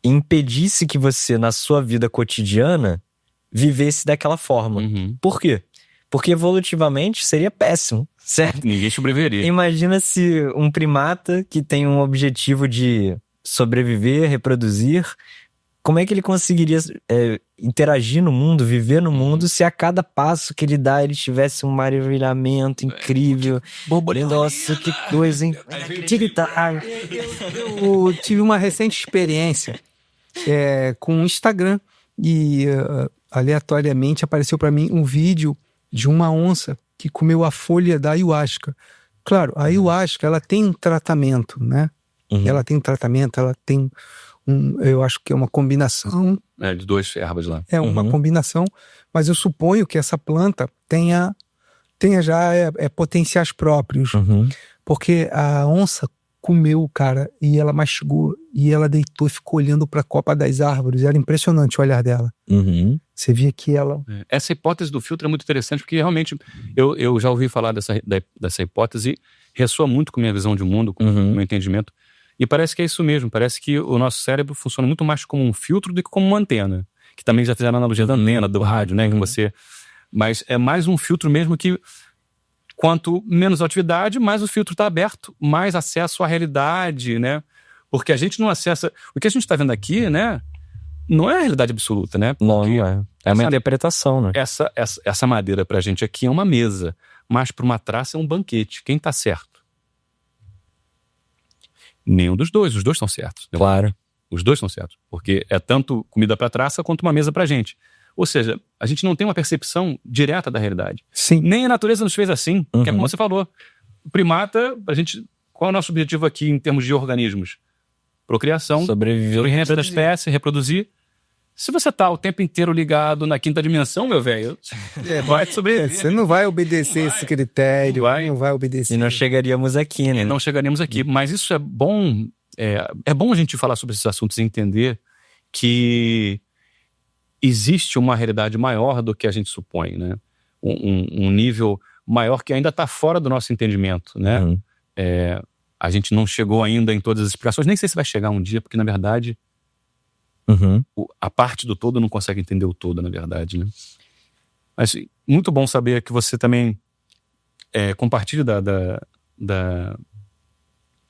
e impedisse que você, na sua vida cotidiana, vivesse daquela forma. Por quê? Porque evolutivamente seria péssimo, certo? Ninguém sobreviveria. Imagina se um primata que tem um objetivo de sobreviver, reproduzir, como é que ele conseguiria interagir no mundo, viver no mundo, se a cada passo que ele dá ele tivesse um maravilhamento incrível? Nossa, que coisa, hein? Eu tive uma recente experiência com o Instagram e aleatoriamente apareceu para mim um vídeo de uma onça que comeu a folha da ayahuasca. Claro, a ayahuasca, ela tem um tratamento, né? Ela tem um tratamento, ela tem eu acho que é uma combinação. De duas ervas lá. É uma combinação, mas eu suponho que essa planta tenha já potenciais próprios. Porque a onça comeu o cara e ela mastigou e ela deitou e ficou olhando para a copa das árvores. Era impressionante o olhar dela. Você via que ela... Essa hipótese do filtro é muito interessante porque realmente eu já ouvi falar dessa hipótese, ressoa muito com a minha visão de mundo, com o meu entendimento. E parece que é isso mesmo. Parece que o nosso cérebro funciona muito mais como um filtro do que como uma antena. Que também já fizeram a analogia da antena, do rádio, né? Mas é mais um filtro mesmo que... Quanto menos atividade, mais o filtro está aberto, mais acesso à realidade, né? Porque a gente não acessa... O que a gente está vendo aqui, né? não é a realidade absoluta, né? Não é. É uma Sabe, interpretação, né? Essa madeira pra gente aqui é uma mesa, mas pra uma traça é um banquete. Quem tá certo? Nenhum dos dois. Os dois estão certos. Né? Claro. Os dois estão certos. Porque é tanto comida pra traça quanto uma mesa pra gente. Ou seja, a gente não tem uma percepção direta da realidade. Sim. Nem a natureza nos fez assim. Que é como você falou. O primata, a gente... Qual é o nosso objetivo aqui em termos de organismos? Procriação. Sobreviver. Da espécie, reproduzir. Se você tá o tempo inteiro ligado na quinta dimensão, meu velho, vai sobreviver. Você não vai obedecer esse critério, não vai obedecer. E não chegaríamos aqui, né? Não chegaríamos aqui. Mas isso é bom. É bom a gente falar sobre esses assuntos e entender que existe uma realidade maior do que a gente supõe, né? Um nível maior que ainda está fora do nosso entendimento, né? A gente não chegou ainda em todas as explicações. Nem sei se vai chegar um dia, porque na verdade a parte do todo não consegue entender o todo, na verdade, né? Mas muito bom saber que você também compartilha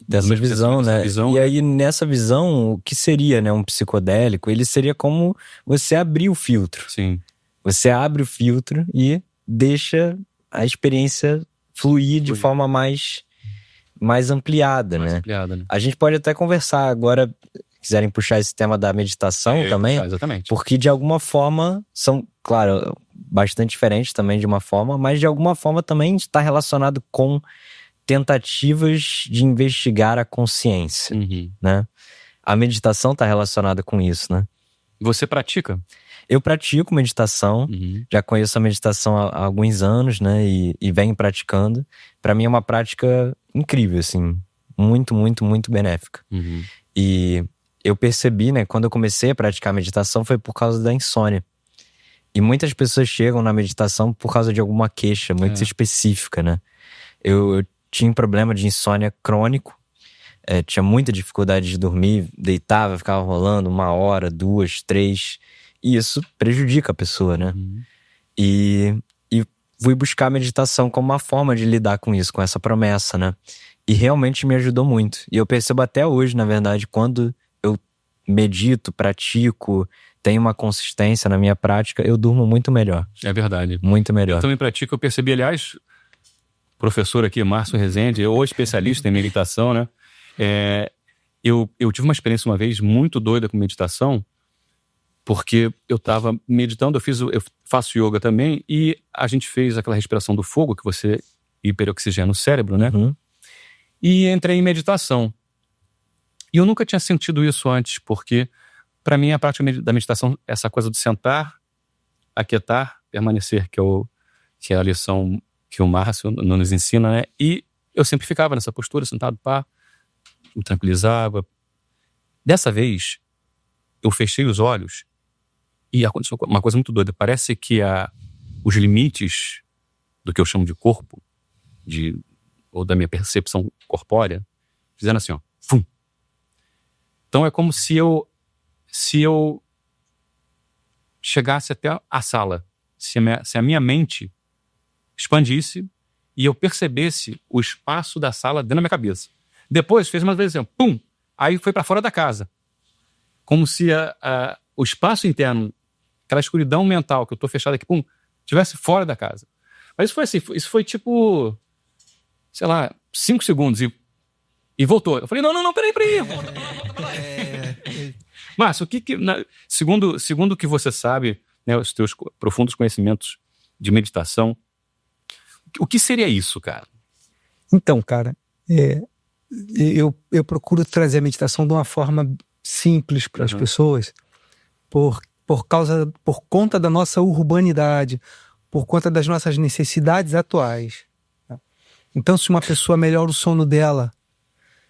dessa visão, né? Visão. E aí, nessa visão, o que seria, né, um psicodélico? Ele seria como você abrir o filtro. Sim. Você abre o filtro e deixa a experiência fluir de forma mais ampliada, né? Ampliada, né? A gente pode até conversar agora, quiserem puxar esse tema da meditação também. Exatamente. Porque de alguma forma são, claro, bastante diferentes também de uma forma, mas de alguma forma também está relacionado com tentativas de investigar a consciência, né? A meditação está relacionada com isso, né? Você pratica? Eu pratico meditação, já conheço a meditação há alguns anos, né? E venho praticando. Para mim é uma prática incrível, assim, muito, muito, muito benéfica. E eu percebi, né? Quando eu comecei a praticar meditação foi por causa da insônia. E muitas pessoas chegam na meditação por causa de alguma queixa muito específica, né? Eu tinha um problema de insônia crônico, tinha muita dificuldade de dormir, deitava, ficava rolando 1 hora, 2, 3, e isso prejudica a pessoa, né? E fui buscar a meditação como uma forma de lidar com isso, com essa promessa, né? E realmente me ajudou muito. E eu percebo até hoje, na verdade, quando eu medito, pratico, tenho uma consistência na minha prática, eu durmo muito melhor. É verdade. Muito melhor. Eu também pratico, eu percebi, aliás, professor aqui, Márcio Rezende, ou especialista em meditação, né? Eu tive uma experiência uma vez muito doida com meditação, porque eu estava meditando, eu faço yoga também, e a gente fez aquela respiração do fogo, que você hiperoxigena o cérebro, né? E entrei em meditação. E eu nunca tinha sentido isso antes, porque para mim a prática da meditação é essa coisa de sentar, aquietar, permanecer, que é a lição que o Márcio nos ensina, né? E eu sempre ficava nessa postura, sentado, me tranquilizava. Dessa vez, eu fechei os olhos e aconteceu uma coisa muito doida. Parece que os limites do que eu chamo de corpo, ou da minha percepção corpórea, fizeram assim, ó, fum. Então é como se eu chegasse até a sala, se a minha mente expandisse e eu percebesse o espaço da sala dentro da minha cabeça. Depois fez uma vez assim, pum, aí foi para fora da casa. Como se o espaço interno, aquela escuridão mental que eu tô fechado aqui, pum, estivesse fora da casa. Mas isso foi assim, isso foi tipo, sei lá, 5 segundos e voltou. Eu falei, não, peraí. Márcio, segundo o que você sabe, né, os teus profundos conhecimentos de meditação, o que seria isso, cara? Então, cara, eu procuro trazer a meditação de uma forma simples para as pessoas, por conta da nossa urbanidade, por conta das nossas necessidades atuais. Então, se uma pessoa melhora o sono dela,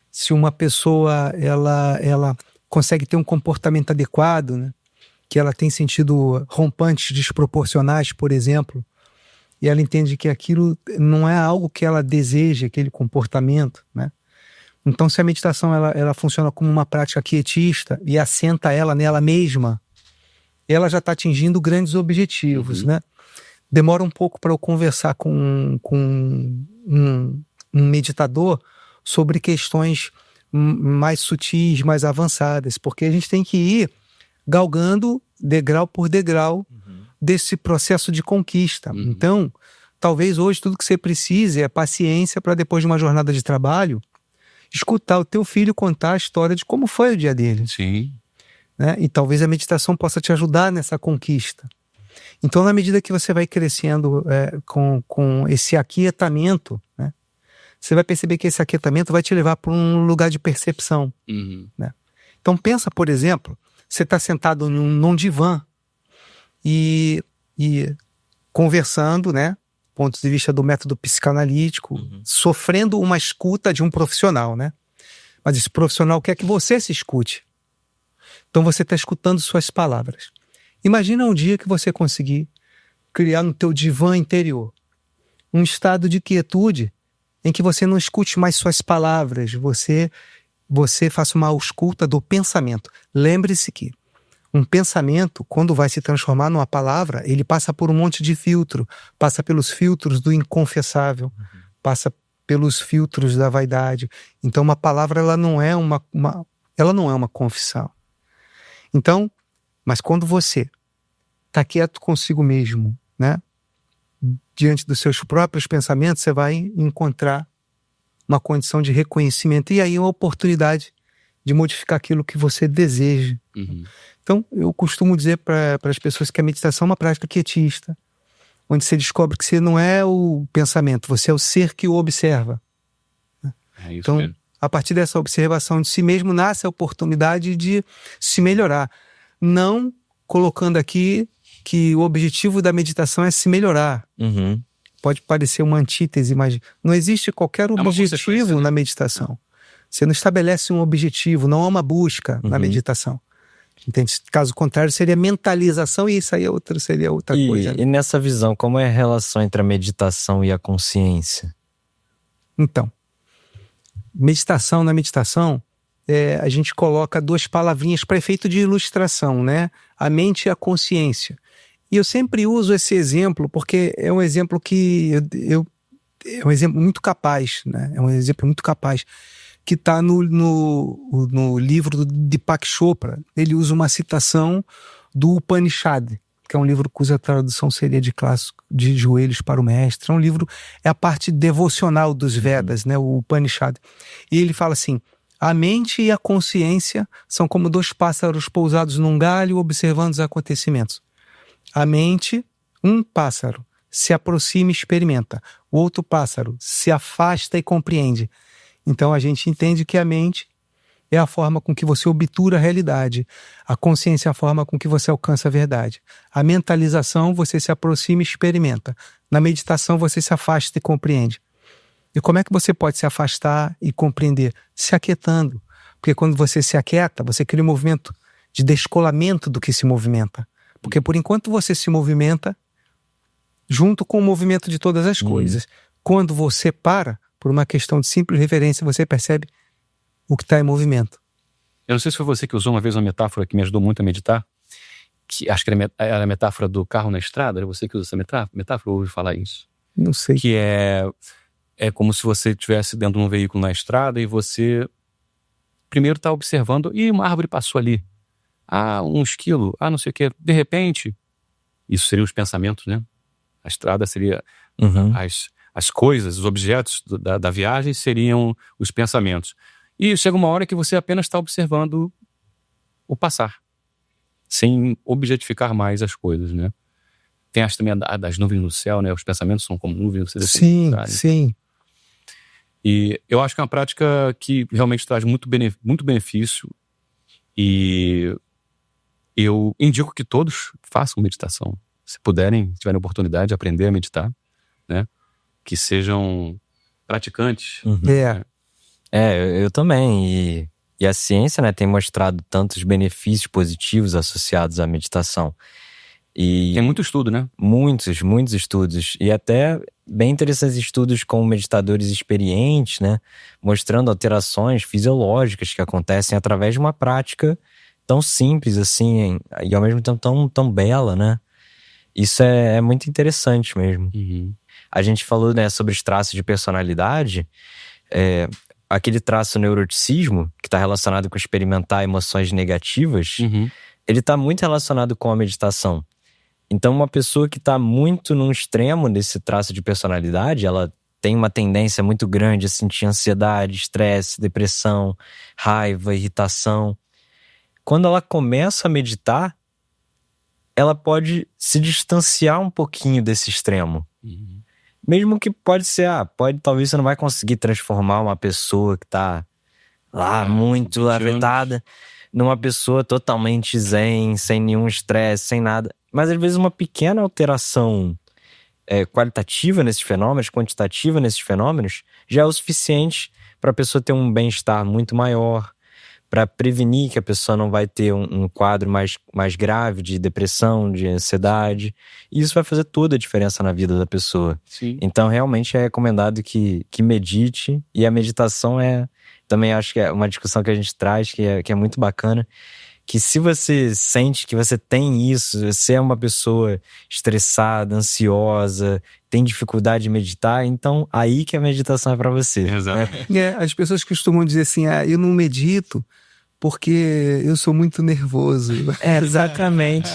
se uma pessoa ela consegue ter um comportamento adequado, né, que ela tem sentido rompantes desproporcionais, por exemplo, e ela entende que aquilo não é algo que ela deseja, aquele comportamento, né? Então, se a meditação ela funciona como uma prática quietista e assenta ela nela mesma, ela já está atingindo grandes objetivos, né? Demora um pouco para eu conversar com um meditador sobre questões mais sutis, mais avançadas, porque a gente tem que ir galgando degrau por degrau desse processo de conquista. Então, talvez hoje tudo que você precise é paciência para depois de uma jornada de trabalho, escutar o teu filho contar a história de como foi o dia dele. Sim. Né? E talvez a meditação possa te ajudar nessa conquista. Então, na medida que você vai crescendo com esse aquietamento, né, você vai perceber que esse aquietamento vai te levar para um lugar de percepção. Né? Então, pensa, por exemplo, você está sentado num divã e conversando, né, pontos de vista do método psicanalítico, sofrendo uma escuta de um profissional, né? Mas esse profissional quer que você se escute. Então você está escutando suas palavras. Imagina um dia que você conseguir criar no teu divã interior um estado de quietude em que você não escute mais suas palavras, você faça uma ausculta do pensamento. Lembre-se que um pensamento, quando vai se transformar numa palavra, ele passa por um monte de filtro, passa pelos filtros do inconfessável, passa pelos filtros da vaidade. Então uma palavra ela não é uma confissão. Então, mas quando você está quieto consigo mesmo, né, diante dos seus próprios pensamentos, você vai encontrar uma condição de reconhecimento e aí uma oportunidade de modificar aquilo que você deseja. Então, eu costumo dizer para as pessoas que a meditação é uma prática quietista, onde você descobre que você não é o pensamento, você é o ser que o observa. É isso então, mesmo. A partir dessa observação de si mesmo, nasce a oportunidade de se melhorar. Não colocando aqui que o objetivo da meditação é se melhorar. Pode parecer uma antítese, mas não existe qualquer objetivo na meditação. Você não estabelece um objetivo, não há uma busca na meditação. Entende? Caso contrário, seria mentalização e isso aí seria outra coisa. E nessa visão, como é a relação entre a meditação e a consciência? Então, na meditação, a gente coloca duas palavrinhas para efeito de ilustração, né? A mente e a consciência. E eu sempre uso esse exemplo porque é um exemplo que é um exemplo muito capaz, né? É um exemplo muito capaz que está no livro do Deepak Chopra. Ele usa uma citação do Upanishad, que é um livro cuja tradução seria de clássico, de joelhos para o mestre. É a parte devocional dos Vedas, né? O Upanishad. E ele fala assim: a mente e a consciência são como dois pássaros pousados num galho observando os acontecimentos. A mente, um pássaro, se aproxima e experimenta. O outro pássaro se afasta e compreende. Então a gente entende que a mente é a forma com que você obtura a realidade. A consciência é a forma com que você alcança a verdade. A mentalização, você se aproxima e experimenta. Na meditação, você se afasta e compreende. E como é que você pode se afastar e compreender? Se aquietando. Porque quando você se aquieta, você cria um movimento de descolamento do que se movimenta. Porque por enquanto você se movimenta junto com o movimento de todas as coisas. Quando você para, por uma questão de simples referência, você percebe o que está em movimento. Eu não sei se foi você que usou uma vez uma metáfora que me ajudou muito a meditar, que acho que era a metáfora do carro na estrada. Era você que usa essa metáfora? Eu ouvi falar isso. Não sei. Que é como se você estivesse dentro de um veículo na estrada e você primeiro está observando, e uma árvore passou ali. Um esquilo, não sei o quê. De repente, isso seriam os pensamentos, né? A estrada seria as coisas, os objetos da viagem seriam os pensamentos. E chega uma hora que você apenas está observando o passar, sem objetificar mais as coisas, né? Tem também das nuvens no céu, né? Os pensamentos são como nuvens. Sim. E eu acho que é uma prática que realmente traz muito benefício. E eu indico que todos façam meditação. Se puderem, tiverem oportunidade de aprender a meditar, né? Que sejam praticantes. Eu também. E a ciência, né, tem mostrado tantos benefícios positivos associados à meditação. E tem muito estudo, né? Muitos estudos. E até bem interessantes estudos com meditadores experientes, né? Mostrando alterações fisiológicas que acontecem através de uma prática tão simples assim, e ao mesmo tempo tão bela, né? Isso é muito interessante mesmo. A gente falou, né, sobre os traços de personalidade. Aquele traço neuroticismo, que está relacionado com experimentar emoções negativas, ele tá muito relacionado com a meditação. Então, uma pessoa que tá muito num extremo desse traço de personalidade, ela tem uma tendência muito grande a sentir ansiedade, estresse, depressão, raiva, irritação. Quando ela começa a meditar, ela pode se distanciar um pouquinho desse extremo. Mesmo que pode ser, talvez você não vai conseguir transformar uma pessoa que tá lá muito afetada numa pessoa totalmente zen, sem nenhum estresse, sem nada. Mas às vezes uma pequena alteração qualitativa nesses fenômenos, quantitativa nesses fenômenos, já é o suficiente para a pessoa ter um bem-estar muito maior, para prevenir que a pessoa não vai ter um quadro mais grave de depressão, de ansiedade. E isso vai fazer toda a diferença na vida da pessoa. Sim. Então, realmente é recomendado que medite. E a meditação também acho que é uma discussão que a gente traz, que é muito bacana. Que se você sente que você tem isso, você é uma pessoa estressada, ansiosa, tem dificuldade de meditar, então aí que a meditação é para você. Exato. As pessoas costumam dizer assim, eu não medito porque eu sou muito nervoso. Exatamente.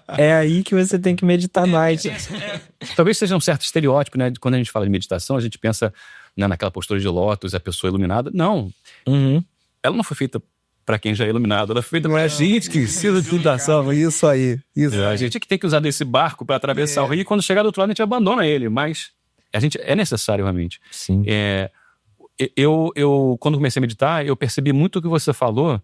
É aí que você tem que meditar mais. Talvez seja um certo estereótipo, né? Quando a gente fala de meditação, a gente pensa naquela postura de lótus, a pessoa iluminada. Não. Ela não foi feita para quem já é iluminado. Ela foi feita pra gente que precisa de meditação. Isso aí. A gente é que tem que usar desse barco para atravessar o rio e quando chegar do outro lado a gente abandona ele. Mas a gente é necessário realmente. Sim. Eu quando comecei a meditar, eu percebi muito o que você falou,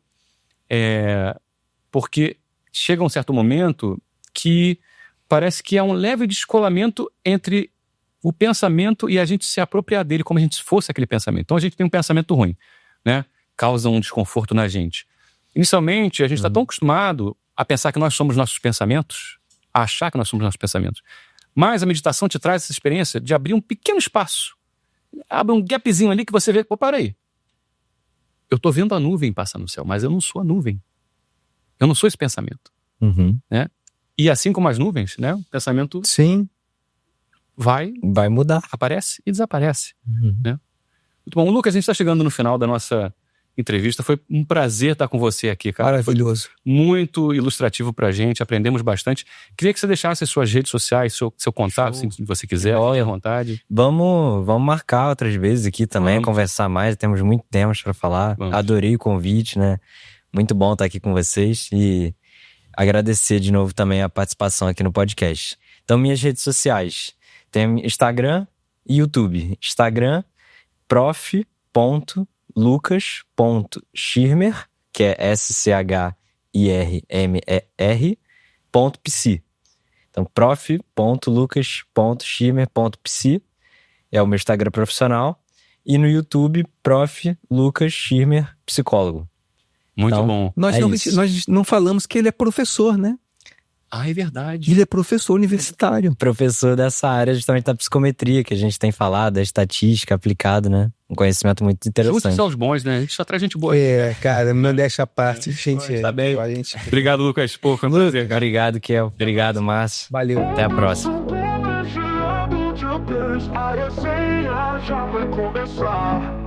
porque chega um certo momento que parece que há um leve descolamento entre o pensamento e a gente se apropriar dele como a gente fosse aquele pensamento. Então a gente tem um pensamento ruim, né? Causa um desconforto na gente. Inicialmente, a gente está tão acostumado a pensar que nós somos nossos pensamentos, a achar que nós somos nossos pensamentos. Mas a meditação te traz essa experiência de abrir um pequeno espaço. Abre um gapzinho ali que você vê, para aí. Eu tô vendo a nuvem passar no céu, mas eu não sou a nuvem. Eu não sou esse pensamento. Né? E assim como as nuvens, né? O pensamento vai mudar. Aparece e desaparece. Né? Muito bom. Lucas, a gente está chegando no final da nossa entrevista. Foi um prazer estar com você aqui, cara. Maravilhoso. Foi muito ilustrativo pra gente, aprendemos bastante. Queria que você deixasse as suas redes sociais, seu contato, assim, se você quiser, fique à vontade. Vamos marcar outras vezes aqui também, conversar mais, temos muito temas pra falar. Adorei o convite, né? Muito bom estar aqui com vocês e agradecer de novo também a participação aqui no podcast. Então, minhas redes sociais, tem Instagram e YouTube. Instagram, prof.lucas.schirmer, que é SCHIRMER.psi. Então, prof.lucas.schirmer.psi é o meu Instagram profissional. E no YouTube, Prof. Lucas Schirmer, psicólogo. Muito bom. Nós não falamos que ele é professor, né? Ah, é verdade. Ele é professor universitário. Professor dessa área justamente da psicometria que a gente tem falado, da estatística aplicada, né? Um conhecimento muito interessante. Juntos são os bons, né? A gente só traz gente boa. Cara, não deixa a parte. Gente, tá bem. Obrigado, Lucas. Pô, foi um prazer. Obrigado, Kel. Obrigado, Márcio. Valeu. Até a próxima. A resenha já vai começar.